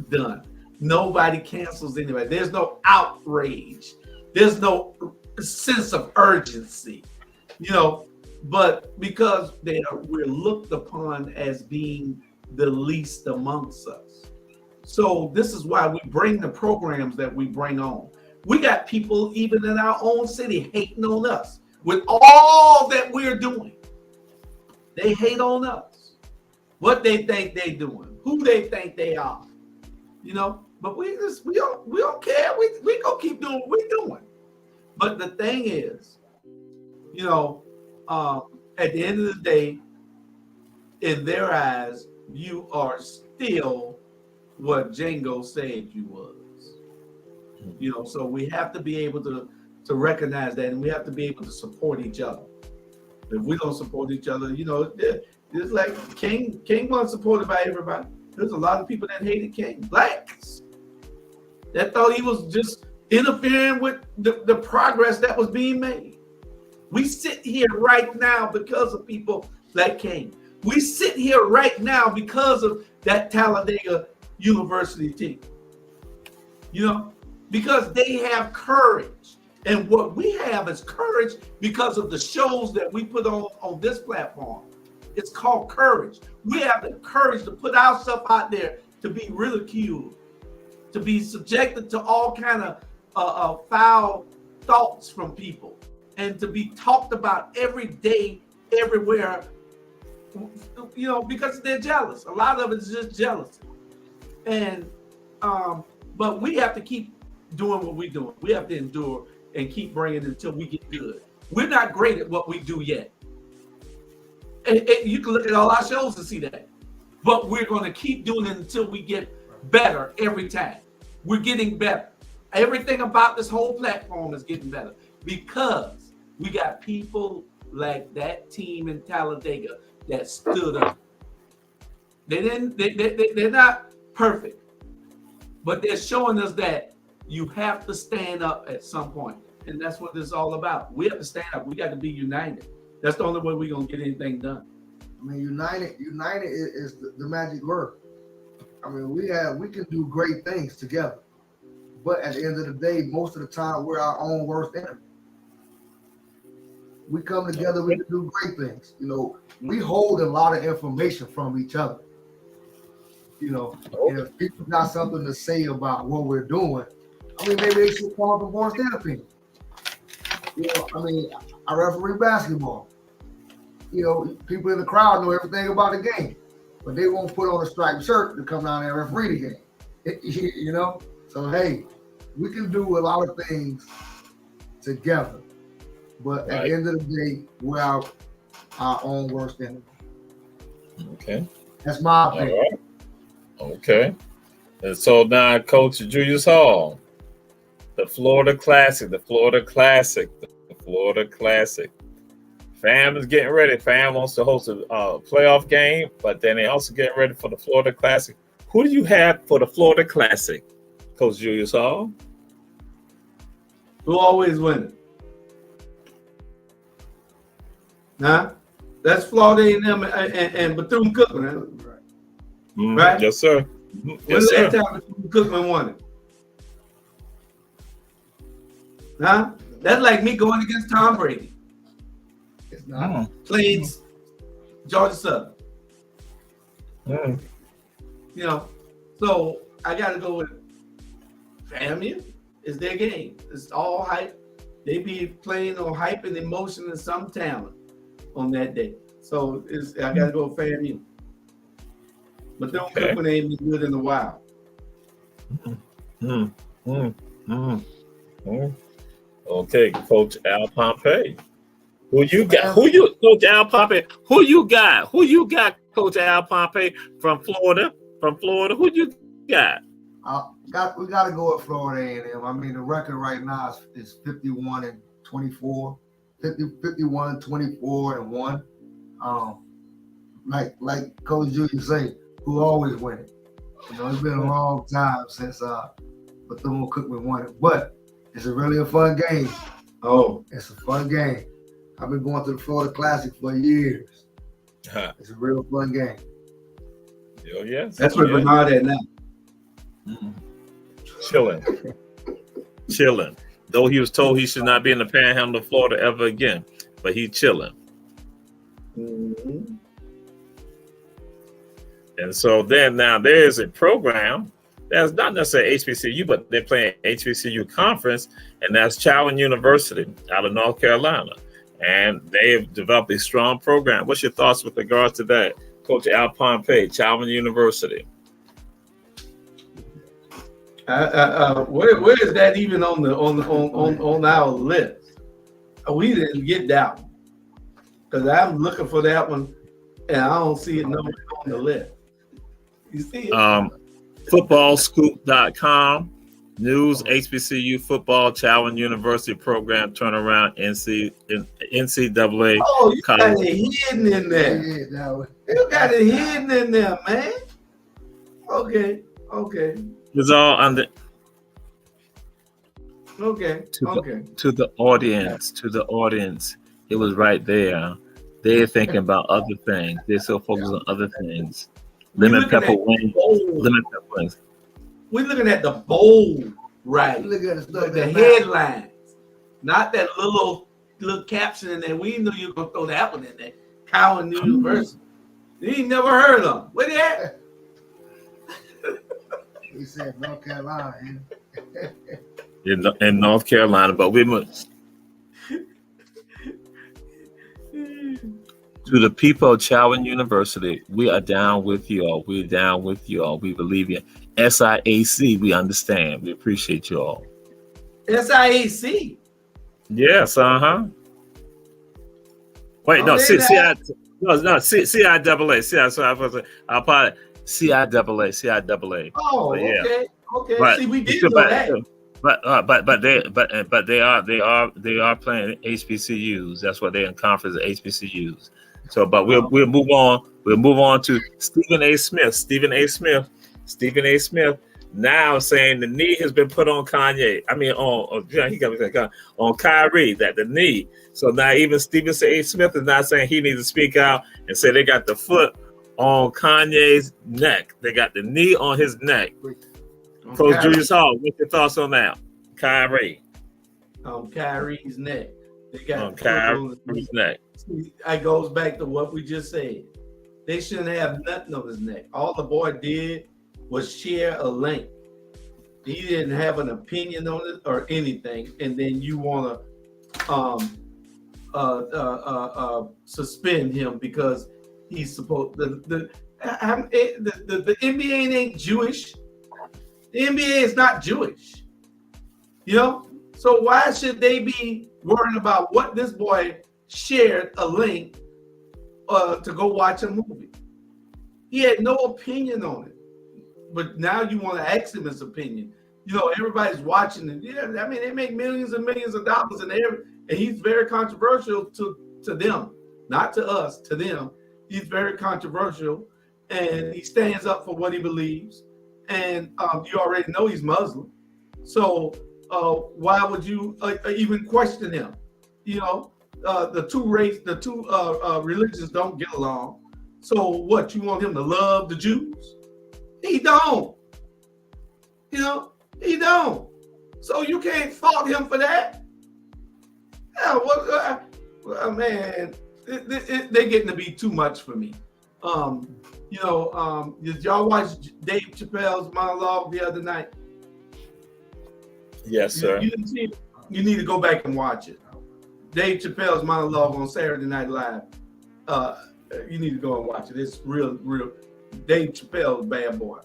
done. Nobody cancels anybody. There's no outrage. There's no sense of urgency, but because we're looked upon as being the least amongst us. So this is why we bring the programs that we bring on. We got people even in our own city hating on us with all that we're doing. They hate on us. What they think they doing, who they think they are, but we don't care. We gonna keep doing what we're doing. But the thing is, at the end of the day, in their eyes, you are still what Django said you was. So we have to be able to recognize that, and we have to be able to support each other. If we don't support each other, it's like King wasn't supported by everybody. There's a lot of people that hated King, blacks, that thought he was just interfering with the progress that was being made. We sit here right now because of people that came. We sit here right now because of that Talladega University team. You know, because they have courage. And what we have is courage because of the shows that we put on this platform. It's called courage. We have the courage to put our stuff out there, to be ridiculed, to be subjected to all kind of foul thoughts from people, and to be talked about every day, everywhere, you know, because they're jealous. A lot of it is just jealousy. And but we have to keep doing what we're doing. We have to endure and keep bringing it until we get good. We're not great at what we do yet. And you can look at all our shows and see that. But we're going to keep doing it until we get better every time. We're getting better. Everything about this whole platform is getting better because we got people like that team in Talladega that stood up. They're not perfect, but they're showing us that you have to stand up at some point. And that's what this is all about. We have to stand up. We got to be united. That's the only way we're going to get anything done. I mean, united is the magic word. I mean, we can do great things together. But at the end of the day, most of the time, we're our own worst enemy. We come together, we can do great things. You know, we hold a lot of information from each other. You know, and if people got something to say about what we're doing, I mean, maybe they should come up and voice their opinion. You know, I mean, I referee basketball. You know, people in the crowd know everything about the game, but they won't put on a striped shirt to come down there and referee the game. You know? So, hey, we can do a lot of things together, but at the end of the day, we're our own worst enemy. Okay. That's my opinion. All right. Okay. And so now, Coach Julius Hall, the Florida Classic. Fam is getting ready. Fam wants to host a playoff game, but then they also getting ready for the Florida Classic. Who do you have for the Florida Classic, Coach Julius Hall? Who always wins? Huh? That's Florida A&M and Bethune-Cookman. Right? Yes, sir. When's the last time Bethune-Cookman won it? Huh? That's like me going against Tom Brady. It's not. Playing Georgia Southern. Mm. You know, so I got to go with FAMU. It's their game. It's all hype. They be playing on hype and emotion and some talent on that day. So I got to go with FAMU. But don't cook when they ain't been good in a while. Okay, Coach Al Pompey. Who you got? Coach Al Pompey? Who you got, Coach Al Pompey from Florida? Who you got? We got to go with Florida A&M. I mean, the record right now is 51-24, 51-24-1. Like Coach Julius say, who always win it. You know, it's been a long time since Bethune-Cookman won it, but it's really a fun game. Oh, it's a fun game. I've been going to the Florida Classic for years. It's a real fun game. Oh, yes. That's where Bernard at now. Chilling. Though he was told he should not be in the Panhandle of Florida ever again, but he's chilling. Mm-hmm. And so then now there's a program that's not necessarily HBCU, but they're playing HBCU conference, and that's Chowan University out of North Carolina. And they've developed a strong program. What's your thoughts with regards to that, Coach Al Pompey, Chowan University? Where is that even on our list? We didn't get that one because I'm looking for that one, and I don't see it nowhere on the list. You see it? Footballscoop.com news: HBCU football Chowan University program turnaround NCAA. Oh, you got it hidden in there. You got it hidden in there, man. Okay. It's all under. Okay. To the audience, it was right there They're thinking about other things. They're so focused on other things. We Lemon looking pepper at wings. bold. Lemon pepper wings. We're looking at the bold, right? Look at the stuff The that headlines, not that little caption in there. We knew you were gonna throw that one in there. Cowan University. You ain't never heard of them. Where they at? He said North Carolina. In North Carolina, but we must. To the people of Chowan University, we are down with you all. We're down with you all. We believe you. SIAC, we understand. We appreciate you all. SIAC. Yes, Wait, Oh, no, they CIAA. I apologize. CIAA. Oh, But yeah. okay. But, See, we did know that. But they are playing HBCUs. That's what they're in conference at HBCUs. So, but we'll move on. We'll move on to Stephen A. Smith. Stephen A. Smith now saying the knee has been put on Kanye. I mean, on Kyrie, that the knee. So now even Stephen A. Smith is not saying he needs to speak out and say they got the foot on Kanye's neck. They got the knee on his neck. Coach Julius Hall, what's your thoughts on that? Kyrie. On Kyrie's neck. They got on Kyrie's neck. See, it goes back to what we just said. They shouldn't have nothing on his neck. All the boy did was share a link. He didn't have an opinion on it or anything, and then you want to suspend him because he's supposed the NBA ain't Jewish. The NBA is not Jewish, you know. So why should they be worrying about what this boy shared a link to go watch a movie? He had no opinion on it, but now you want to ask him his opinion. You know, everybody's watching it. Yeah, I mean, they make millions and millions of dollars, and he's very controversial to them, not to us, to them. He's very controversial, and he stands up for what he believes. And you already know he's Muslim, so why would you even question him? You know, the two religions don't get along. So what, you want him to love the Jews? He don't. You know, he don't. So you can't fault him for that. Yeah, man, they're getting to be too much for me. You know, did y'all watch Dave Chappelle's monologue the other night? Yes, sir. You didn't see it? You need to go back and watch it. Dave Chappelle's monologue on Saturday Night Live. You need to go and watch it. It's real. Dave Chappelle's a bad boy.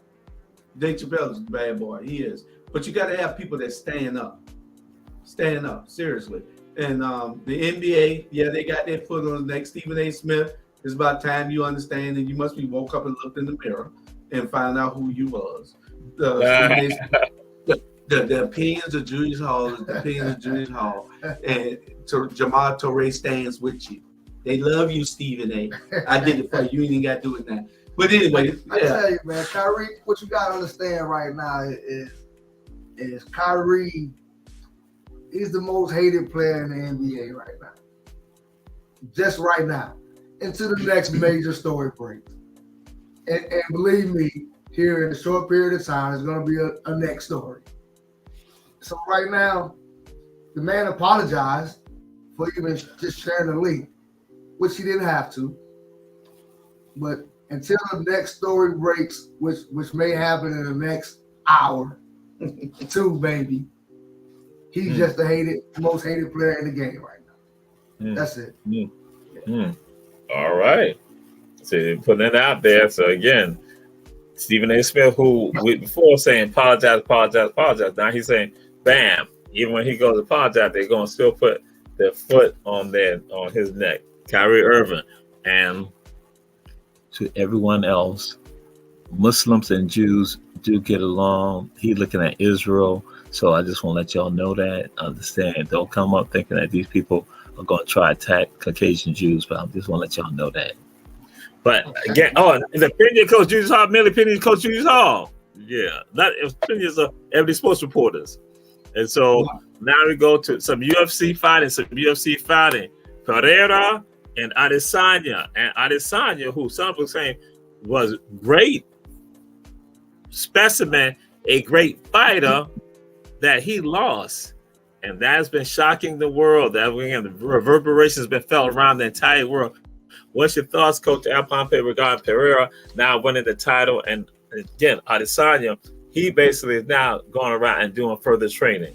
Dave Chappelle's a bad boy. He is. But you got to have people that stand up, seriously. And the NBA, yeah, they got their foot on the neck. Stephen A. Smith, it's about time you understand that you must be woke up and looked in the mirror and find out who you was. The opinions of Julius Hall is the opinions of Julius Hall. And Jamal Torre stands with you. They love you, Stephen A. I did it for you. You ain't got to do it now. But anyway, I tell you, man, Kyrie, what you got to understand right now is Kyrie, he's the most hated player in the NBA right now. Just right now. Until the next major story breaks. And believe me, here in a short period of time, there's going to be a next story. So right now, the man apologized for even just sharing the link, which he didn't have to. But until the next story breaks, which may happen in the next hour, 2 maybe, he's just the most hated player in the game right now. That's it. All right. So they're putting it out there. So again, Stephen A. Smith, who before saying apologize. Now he's saying, bam. Even when he goes to apologize, they're going to still put their foot on his neck. Kyrie Irving. And to everyone else, Muslims and Jews do get along. He's looking at Israel. So I just want to let y'all know that. Understand. Don't come up thinking that these people are going to try to attack Caucasian Jews, but I just want to let y'all know that. But again, the opinion of Coach Julius Hall, merely opinion of Coach Julius Hall. Yeah, not opinions of Ebony Sports Reporters. And so now we go to some UFC fighting. Pereira and Adesanya, who some people saying was great specimen, a great fighter, that he lost. And that has been shocking the world. That again, the reverberations has been felt around the entire world. What's your thoughts, Coach Al Pompey, regarding Pereira now winning the title? And again, Adesanya, he basically is now going around and doing further training.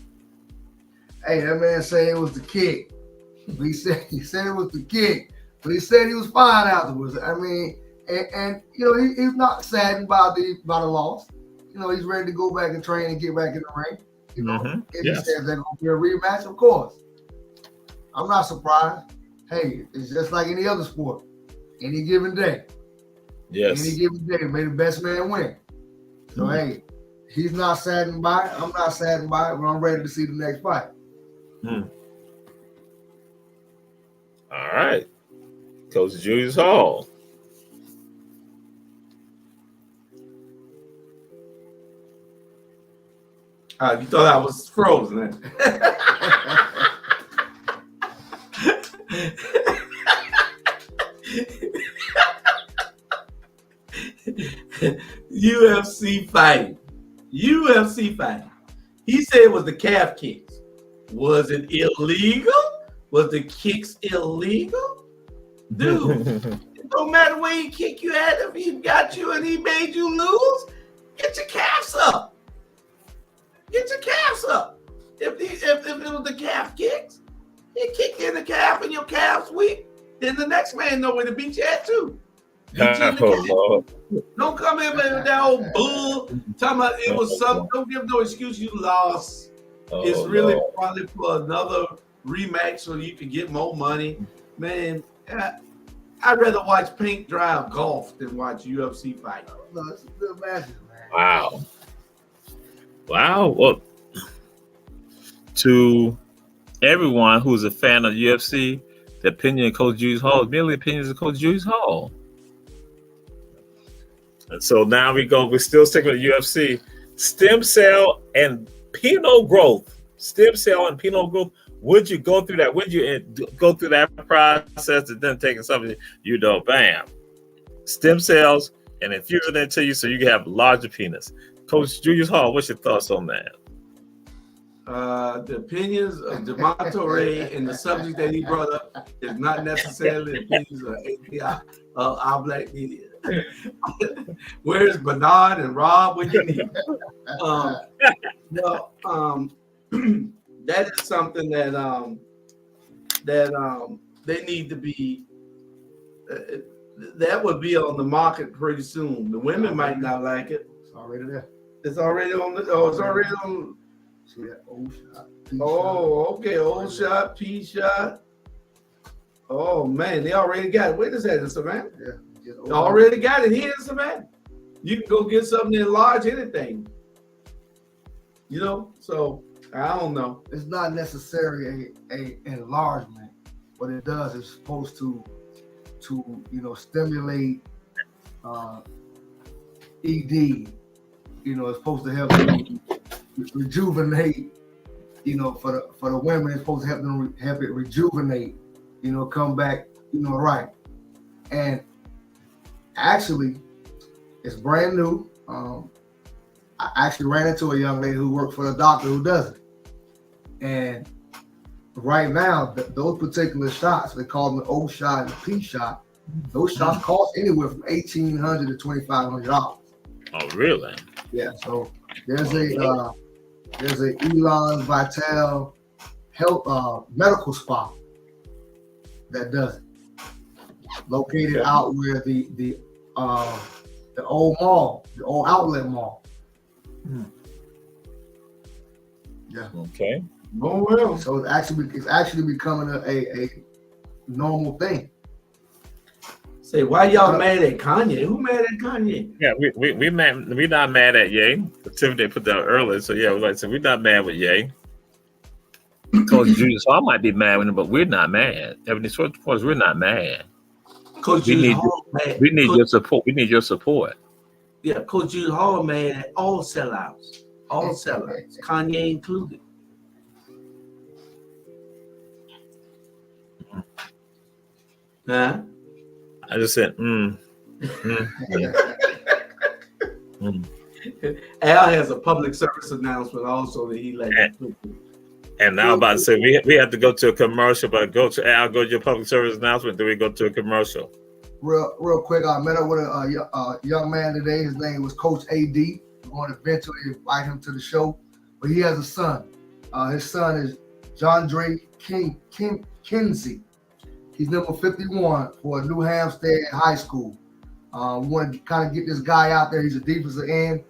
Hey, that man said it was the kick. He said it was the kick, but he said he was fine afterwards. I mean, and you know, he's not saddened by the loss. You know, he's ready to go back and train and get back in the ring. You know, if he says there's gonna be a rematch, of course. I'm not surprised. Hey, it's just like any other sport. Any given day. Yes. Any given day, may the best man win. So hey, he's not saddened by it. I'm not saddened by it, but I'm ready to see the next fight. All right. Coach Julius Hall. You thought I was frozen. UFC fighting. He said it was the calf kicks. Was it illegal? Was the kicks illegal? Dude, it don't matter where he kick you at. If he got you and he made you lose, get your calves up. Get your calves up. If it was the calf kicks, he kicked in the calf and your calf's weak, then the next man know where to beat you at too. Don't come in with that old bull talking about it was something. Don't give no excuse you lost. It's really probably for another rematch so you can get more money. Man, I'd rather watch paint dry golf than watch UFC fight. No, it's a good match, man. Wow. Well, to everyone who's a fan of UFC, the opinion of Coach Julius Hall is merely opinions of Coach Julius Hall. And so now we're still sticking with UFC. Stem cell and penile growth. Would you go through that? Would you go through that process and then taking something, bam, stem cells and infusing it into you so you can have larger penis? Coach Julius Hall, what's your thoughts on that? The opinions of Demonto Ray and the subject that he brought up is not necessarily the opinions of API, our black media. Where's Bernard and Rob when you need them? That is something that they need to be. That would be on the market pretty soon. The women might not like it. It's already there. It's already on the. Oh, it's already on. See that old shot? Okay, old shot, P shot. Oh man, they already got it. Where is that in Savannah? Yeah, they already got it here in Savannah. You can go get something to enlarge anything. So I don't know. It's not necessarily a enlargement. What it does is supposed to stimulate ED. It's supposed to help them rejuvenate. For the women, it's supposed to help it rejuvenate. Come back. Right. And actually, it's brand new. I actually ran into a young lady who worked for the doctor who does it. And right now, those particular shots, they call them the O shot and the P shot. Those shots cost anywhere from $1,800 to $2,500. Oh, really? Yeah. So there's a Elon Vital health medical spa that does it. Located out where the old mall, the old outlet mall. Yeah. Okay. Oh well. So it's actually becoming a normal thing. Say, why y'all mad at Kanye? Who mad at Kanye? Yeah, we not mad at Ye. Timothy put that earlier, so yeah, we're not mad with Ye. Coach Julius Hall might be mad with him, but we're not mad. Ebony, we're not mad. Coach Julius Hall mad. We need your support. We need your support. Yeah, Coach Julius Hall mad at all sellouts. All sellouts, Kanye included. Huh? I just said, mm. Al has a public service announcement also that he like to put through. And now I'm about to say we have to go to a commercial, but go to your public service announcement. Do we go to a commercial? Real quick, I met up with a young man today. His name was Coach AD. We're going to eventually invite him to the show, but he has a son. His son is John Dre Kinsey. He's number 51 for New Hampstead High School. We want to kind of get this guy out there. He's a defensive end.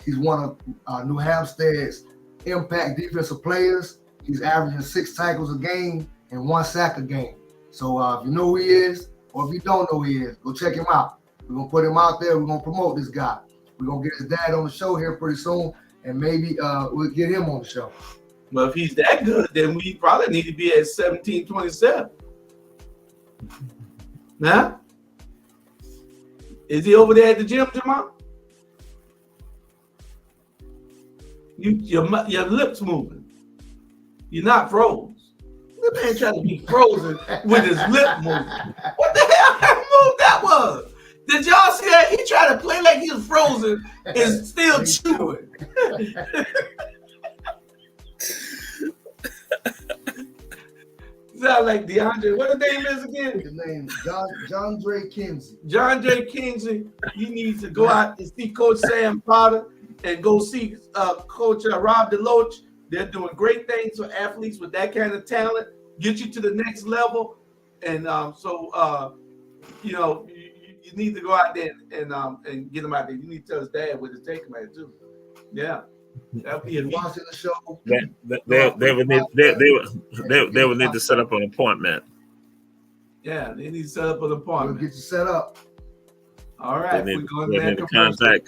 He's one of New Hampstead's impact defensive players. He's averaging 6 tackles a game and 1 sack a game. So if you know who he is, or if you don't know who he is, go check him out. We're going to put him out there. We're going to promote this guy. We're going to get his dad on the show here pretty soon, and maybe we'll get him on the show. Well, if he's that good, then we probably need to be at 1727. Huh? Is he over there at the gym, Jamal? Your lips moving. You're not froze. The man trying to be frozen with his lip moving. What the hell kind of move that was? Did y'all see that? He tried to play like he was frozen and still chewing. Sound like DeAndre. What his name is again? His name is John Dre Kinsey. John J. Kingsley. You need to go out and see Coach Sam Potter and go see Coach Rob DeLoach. They're doing great things for athletes with that kind of talent. Get you to the next level. And you know, you need to go out there and get him out there. You need to tell his dad where to take him at too. Yeah. That'll be a Watching the show. They would need to set up an appointment. Yeah, they need to set up an appointment. We'll get you set up. All right, They we're going need to contact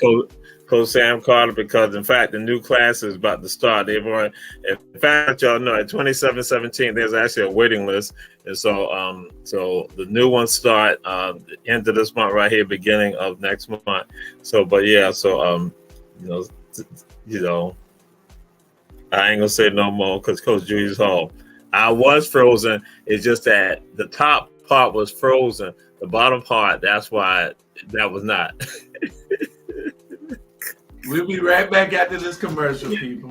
Coach Sam Carter, because in fact the new class is about to start. They've already, in fact, y'all know at 27-17 there's actually a waiting list, and so so the new ones start end of this month right here, beginning of next month. So, but yeah, so you know, I ain't gonna say no more because Coach Julius Hall, I was frozen. It's just that the top part was frozen. The bottom part, that's why that was not. We'll be right back after this commercial, people.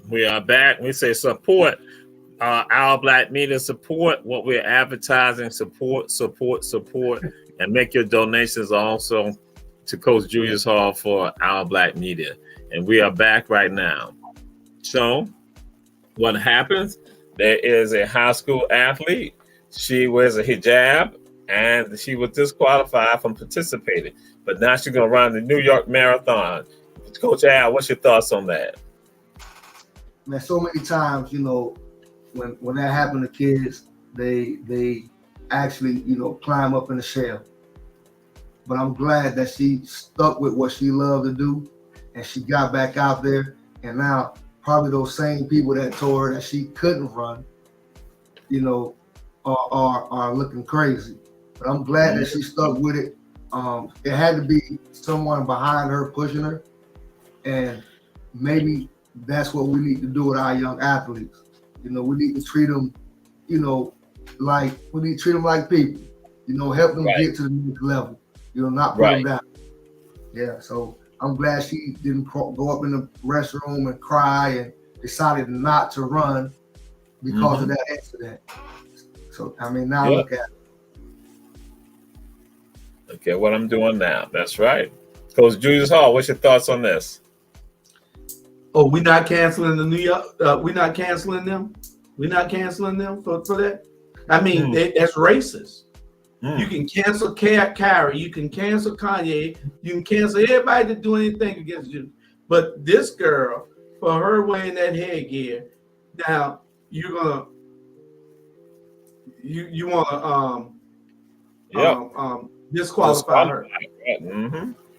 We are back. We say support our Black media, support what we're advertising, support, and make your donations also to Coach Julius Hall for our Black media. And we are back right now. So what happens? There is a high school athlete. She wears a hijab and she was disqualified from participating, but now she's going to run the New York Marathon. Coach Al, what's your thoughts on that? Man, so many times, you know, when that happened to kids, they actually, you know, climb up in the shell. But I'm glad that she stuck with what she loved to do, and she got back out there. And now probably those same people that told her that she couldn't run, you know, are looking crazy. But I'm glad that she stuck with it. It had to be someone behind her pushing her, and maybe that's what we need to do with our young athletes. You know, we need to treat them, you know, like people. You know, help them get to the next level. You know, not put them down. Yeah. So I'm glad she didn't go up in the restroom and cry and decided not to run because of that incident. So, I mean, now look at it. Look at what I'm doing now. That's right. Coach Julius Hall, what's your thoughts on this? Oh, we're not canceling the New York. We're not canceling them. We're not canceling them for that. I mean, that's racist. You can cancel Carrie. You can cancel Kanye. You can cancel everybody that do anything against you. But this girl, for her wearing that headgear, now you're gonna you want to disqualify her.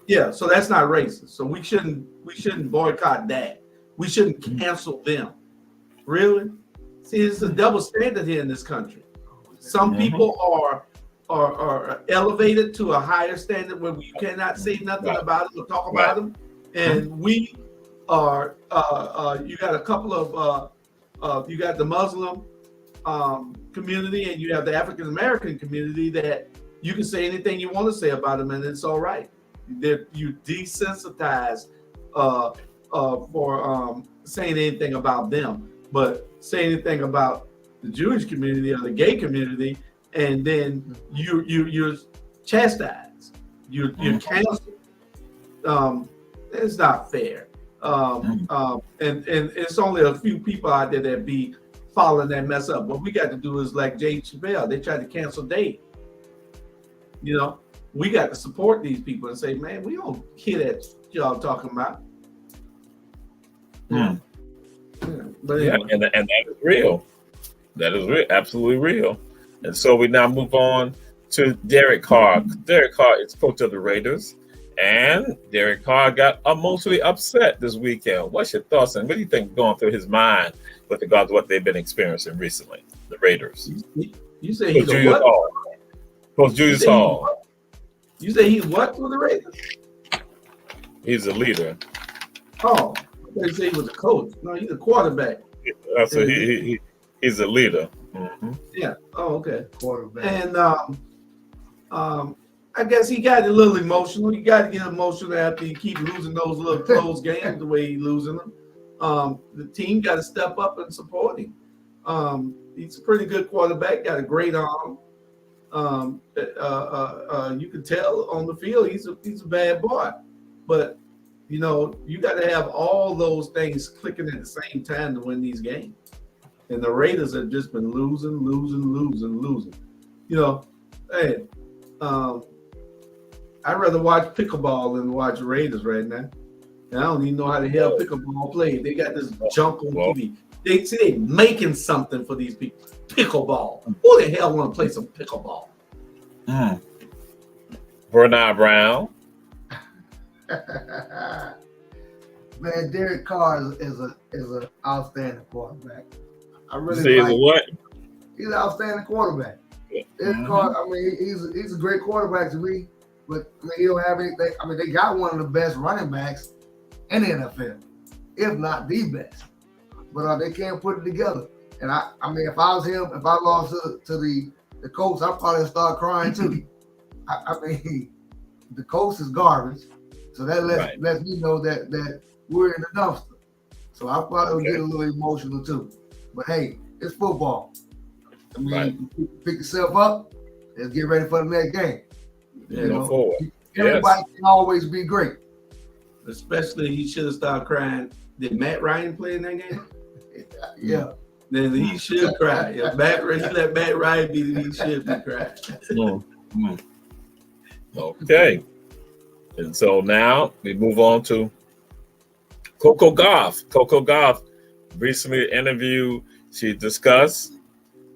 Yeah, so that's not racist. So we shouldn't boycott that. We shouldn't cancel them. Really? See, it's a double standard here in this country. Some people are elevated to a higher standard where you cannot say nothing about them or talk about them, and we are. You got a couple of you got the Muslim community and you have the African American community that you can say anything you want to say about them, and it's all right. You desensitize for saying anything about them, but say anything about the Jewish community or the gay community, and then you're chastised, you're canceled. It's not fair. And it's only a few people out there that be following that mess up. What we got to do is like Jay Chappelle. They tried to cancel Dave. You know, we got to support these people and say, man, we don't hear that y'all talking about. But anyway. And that is real. That is real, absolutely real. And so we now move on to Derek Carr. Derek Carr is coach of the Raiders, and Derek Carr got emotionally upset this weekend. What's your thoughts, and what do you think going through his mind with regards to what they've been experiencing recently, the Raiders? You say he's a what? Coach Julius Hall. You say he's what for the Raiders? He's a leader. Oh, they say he was a coach. No, he's a quarterback. So he's a leader. Yeah. Oh, okay. Quarterback. And I guess he got a little emotional. You got to get emotional after you keep losing those little close games the way he's losing them. The team got to step up and support him. He's a pretty good quarterback. Got a great arm. You can tell on the field he's a bad boy, but you know you got to have all those things clicking at the same time to win these games. And the Raiders have just been losing. You know, hey, I'd rather watch pickleball than watch Raiders right now. And I don't even know how the hell pickleball plays. They got this junk on TV. They making something for these people. Pickleball. Who the hell want to play some pickleball? Bernard Brown. Man, Derek Carr is an outstanding quarterback. I really See, like what? He's an outstanding quarterback. Derek Carr, I mean, he's a great quarterback to me, but I mean, he don't have anything. I mean, they got one of the best running backs in the NFL, if not the best. But they can't put it together. And I mean, if I was him, if I lost to the Colts, I'd probably start crying too. I mean, the Colts is garbage, so that lets me know that we're in the dumpster. So I probably would get a little emotional too. But hey, it's football. I mean, you pick yourself up. Let's get ready for the next game. You know, everybody can always be great. Especially, he should have started crying. Did Matt Ryan play in that game? Yeah. Then he should cry. If he let Matt Ryan be, he should be crying. Okay. And so now we move on to Coco Gauff. Coco Gauff recently interviewed. She discussed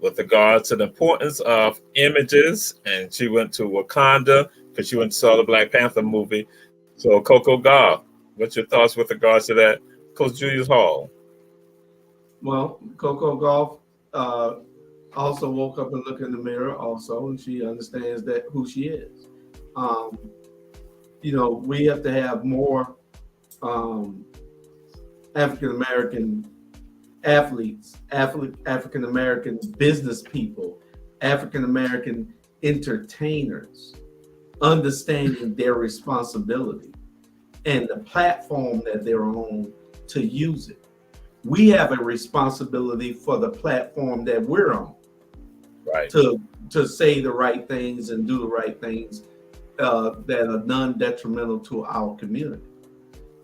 with regard to the importance of images, and she went to Wakanda because she went and saw the Black Panther movie. So Coco Gauff, what's your thoughts with regards to that? Coach Julius Hall. Well, Coco Gauff also woke up and looked in the mirror also, and she understands that who she is. You know, we have to have more African American athletes, African American business people, African American entertainers, understanding their responsibility. and the platform that they're on to use it. We have a responsibility for the platform that we're on, Right. to say the right things and do the right things that are non-detrimental to our community.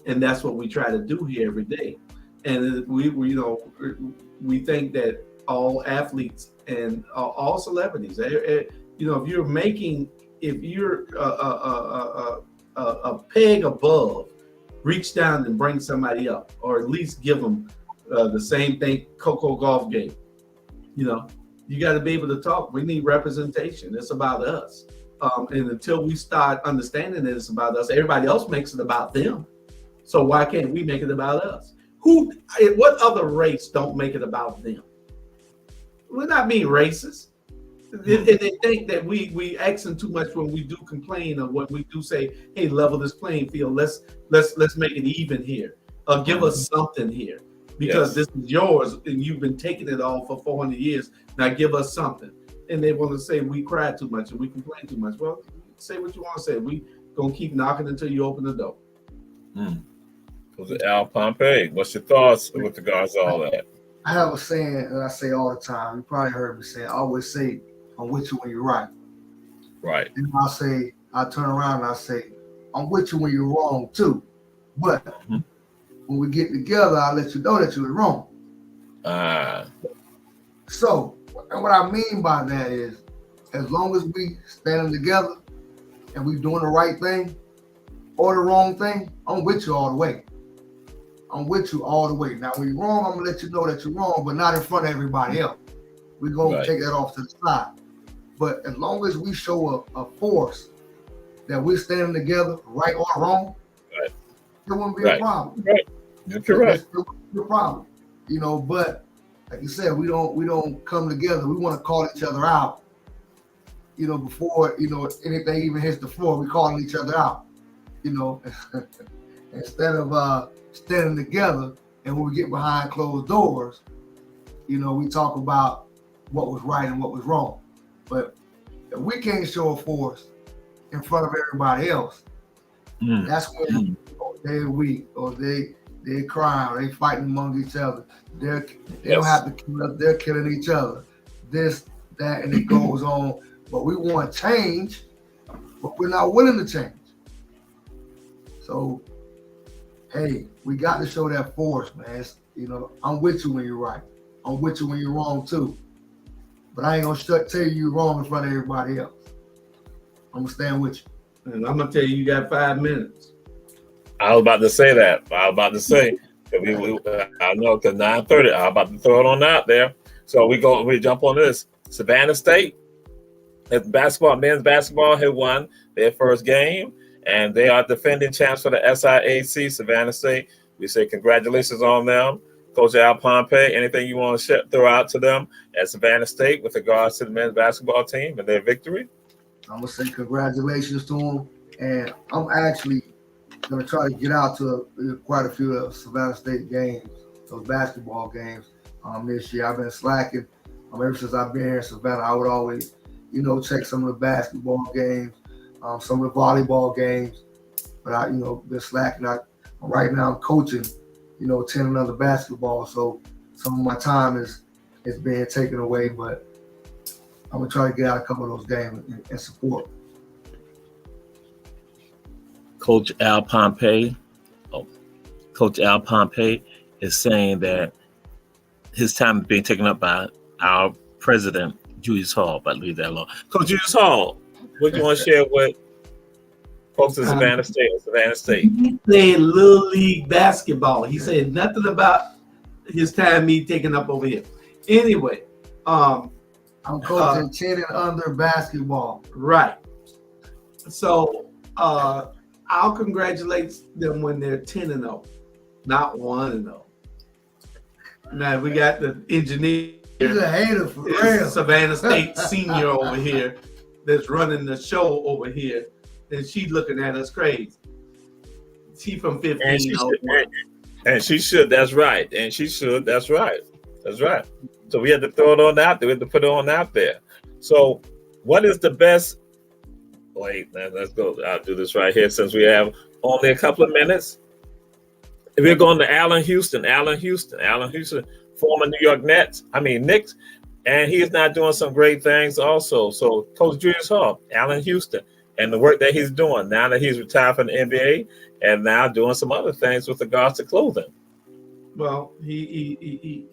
And that's what we try to do here every day. And we think that all athletes and all celebrities, if you're a peg above, reach down and bring somebody up, or at least give them the same thing Coco Golf gave. You got to be able to talk. We need representation. It's about us. And until we start understanding that it's about us, everybody else makes it about them. So why can't we make it about us? What other race don't make it about them? We're not being racist. They think that we accent too much when we do complain, or when we do say, "Hey, level this playing field. Let's make it even here. Give us something here, because this is yours and you've been taking it all for 400 years. Now give us something." And they want to say we cry too much and we complain too much. Well, say what you want to say. We gonna keep knocking until you open the door. Al Pompey, what's your thoughts with regards to all that? I have a saying that I say all the time. You probably heard me say it. I always say, "I'm with you when you're right." Right. And I turn around and I say, "I'm with you when you're wrong too. But when we get together, I'll let you know that you were wrong." So, and what I mean by that is, as long as we standing together and we doing the right thing or the wrong thing, I'm with you all the way. I'm with you all the way. Now, when you're wrong, I'm gonna let you know that you're wrong, but not in front of everybody else. We're gonna take that off to the side. But as long as we show a force that we're standing together, right or wrong, there wouldn't be a problem. Right. You're correct. There wouldn't be a problem. But like you said, we don't come together. We want to call each other out. Before anything even hits the floor, we calling each other out. Instead of standing together, and when we get behind closed doors, we talk about what was right and what was wrong. But if we can't show a force in front of everybody else, that's when they're weak, or they're crying, or they fighting among each other. They don't have to kill us, they're killing each other. This, that, and it goes on. But we want change, but we're not willing to change. So, hey, we got to show that force, man. I'm with you when you're right. I'm with you when you're wrong too. But I ain't gonna tell you you're wrong in front of everybody else. I'm gonna stand with you. And I'm gonna tell you got 5 minutes. I was about to say that. I know, because 9:30. I'm about to throw it on out there. So we jump on this. Savannah State, men's basketball had won their first game, and they are defending champs for the SIAC. Savannah State. We say congratulations on them. Coach Al Pompey, anything you want to throw out to them at Savannah State with regards to the men's basketball team and their victory? I'm going to say congratulations to them. And I'm actually going to try to get out to quite a few of Savannah State games, those basketball games this year. I've been slacking. Ever since I've been here in Savannah, I would always, check some of the basketball games, some of the volleyball games. But I, been slacking. Right now I'm coaching, attending other basketball. So some of my time is being taken away, but I'm gonna try to get out a couple of those games and support. Coach Al Pompey is saying that his time is being taken up by our president, Julius Hall. But leave that alone. Coach Julius Hall, what do you want to share with folks in Savannah State? He played Little League basketball. He said nothing about his time me taking up over here. Anyway, I'm coaching 10 and under basketball. Right. So I'll congratulate them when they're 10-0, not 1-0. Now we got the engineer. He's a hater for real. Savannah State senior over here that's running the show over here. And she's looking at us crazy. She from 15. And she should. That's right. And she should. That's right. That's right. So we had to throw it on out there. We had to put it on out there. So what is the best Wait, let's go. I'll do this right here since we have only a couple of minutes. We're going to Allen Houston, former New York Knicks, and he is not doing some great things also. So Coach Julius Hall, Allen Houston, and the work that he's doing now that he's retired from the NBA and now doing some other things with regards to clothing. Well, he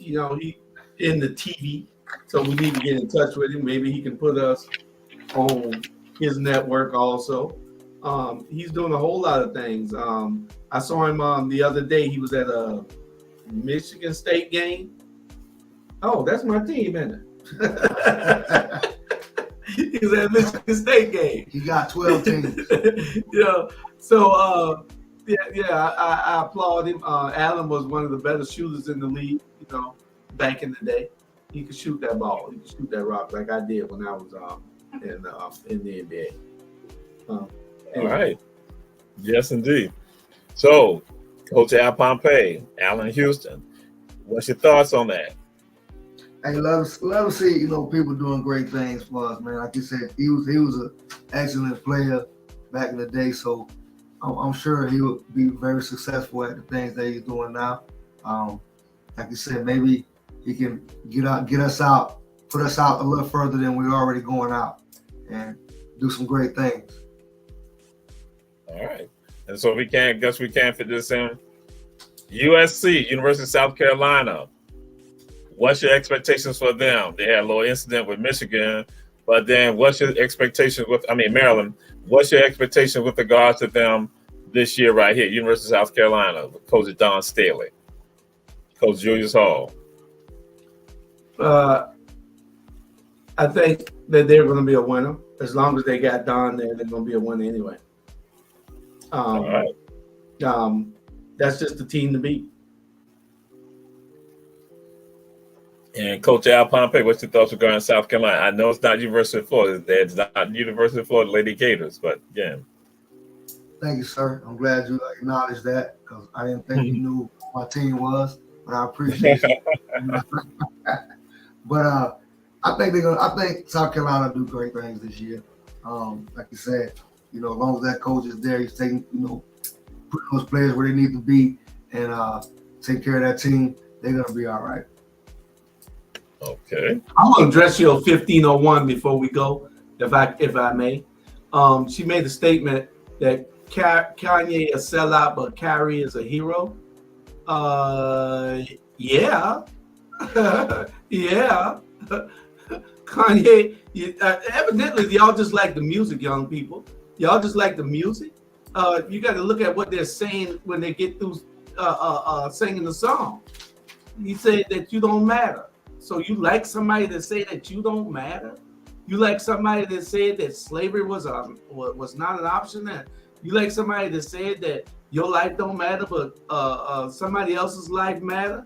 in the TV, so we need to get in touch with him. Maybe he can put us on his network also. He's doing a whole lot of things. I saw him the other day. He was at a Michigan State game. Oh, that's my team, isn't it? He was at a Michigan State game. He got 12 teams. So I applaud him. Allen was one of the better shooters in the league, back in the day. He could shoot that ball. He could shoot that rock like I did when I was in the NBA. All right. Yes, indeed. So, Coach Al Pompey, Allen Houston, what's your thoughts on that? Hey, love to see people doing great things for us, man. Like you said, he was an excellent player back in the day, so I'm sure he will be very successful at the things that he's doing now. Like you said, maybe he can put us out a little further than we're already going out, and do some great things. All right. And so we can fit this in. USC, University of South Carolina. What's your expectations for them? They had a little incident with Michigan, but then what's your expectations Maryland? What's your expectation with regards to them this year right here, University of South Carolina, with Coach Don Staley, Coach Julius Hall? I think that they're going to be a winner. As long as they got Don there, they're going to be a winner anyway. All right. That's just the team to beat. And Coach Al Pompey, what's your thoughts regarding South Carolina? I know it's not University of Florida. It's not University of Florida Lady Gators, but again. Thank you, sir. I'm glad you acknowledged that, because I didn't think you knew who my team was, but I appreciate it. But I think South Carolina do great things this year. Like you said, as long as that coach is there, he's taking, putting those players where they need to be and take care of that team, they're gonna be all right. Okay. I'm gonna address your 1501 before we go, if I may. She made a statement that Kanye a sellout, but Kyrie is a hero. Yeah. Yeah. Kanye, evidently y'all just like the music, young people. Y'all just like the music. You got to look at what they're saying when they get through singing the song. He said that you don't matter. So you like somebody that say that you don't matter? You like somebody that said that slavery was not an option? And you like somebody that said that your life don't matter, but somebody else's life matter?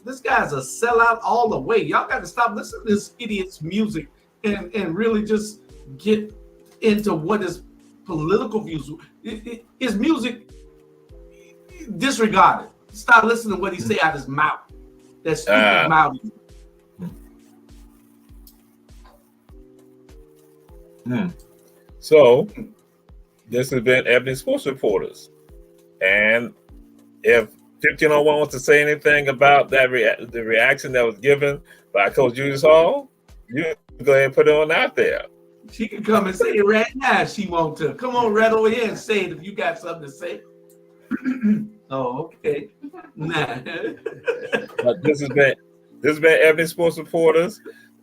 This guy's a sellout all the way. Y'all got to stop listening to this idiot's music and really just get into what his political views. His music, disregard it. Stop listening to what he say out his mouth. That stupid mouth. So this has been Ebony Sports Reporters, and if 1501 wants to say anything about that the reaction that was given by Coach Julius Hall, you can go ahead and put it on out there. She can come and say it right now if she wants to. Come on right over here and say it if you got something to say. Oh, okay. Nah. But this has been Ebony Sports Reporters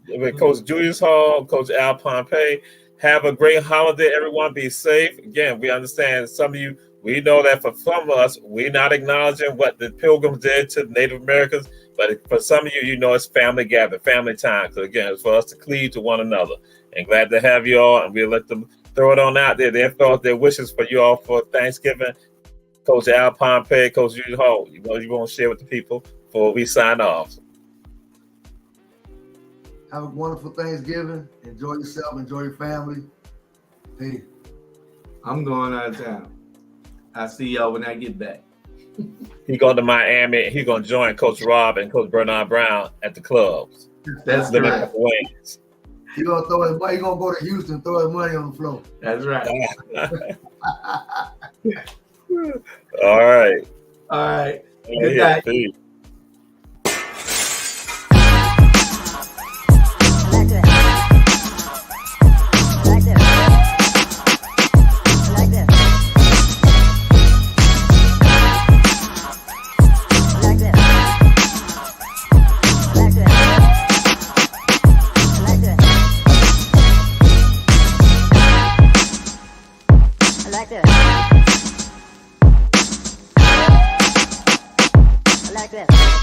with Coach Julius Hall, Coach Al Pompey. Have a great holiday, everyone. Be safe. Again, we understand some of you, we know that for some of us, we're not acknowledging what the Pilgrims did to Native Americans, but for some of you, it's family gathering, family time. So again, it's for us to cleave to one another. And glad to have you all, and we'll let them throw it on out there. Their thoughts, their wishes for you all for Thanksgiving. Coach Al Pompey, Coach Julius Hall, you want to share with the people before we sign off? Have a wonderful Thanksgiving. Enjoy yourself. Enjoy your family. Hey. I'm going out of town. I'll see y'all when I get back. He going to Miami. He's going to join Coach Rob and Coach Bernard Brown at the clubs. That's correct. He gonna throw his money. He gonna go to Houston, throw his money on the floor. That's right. All right. All right. Good night. Peace. Like this.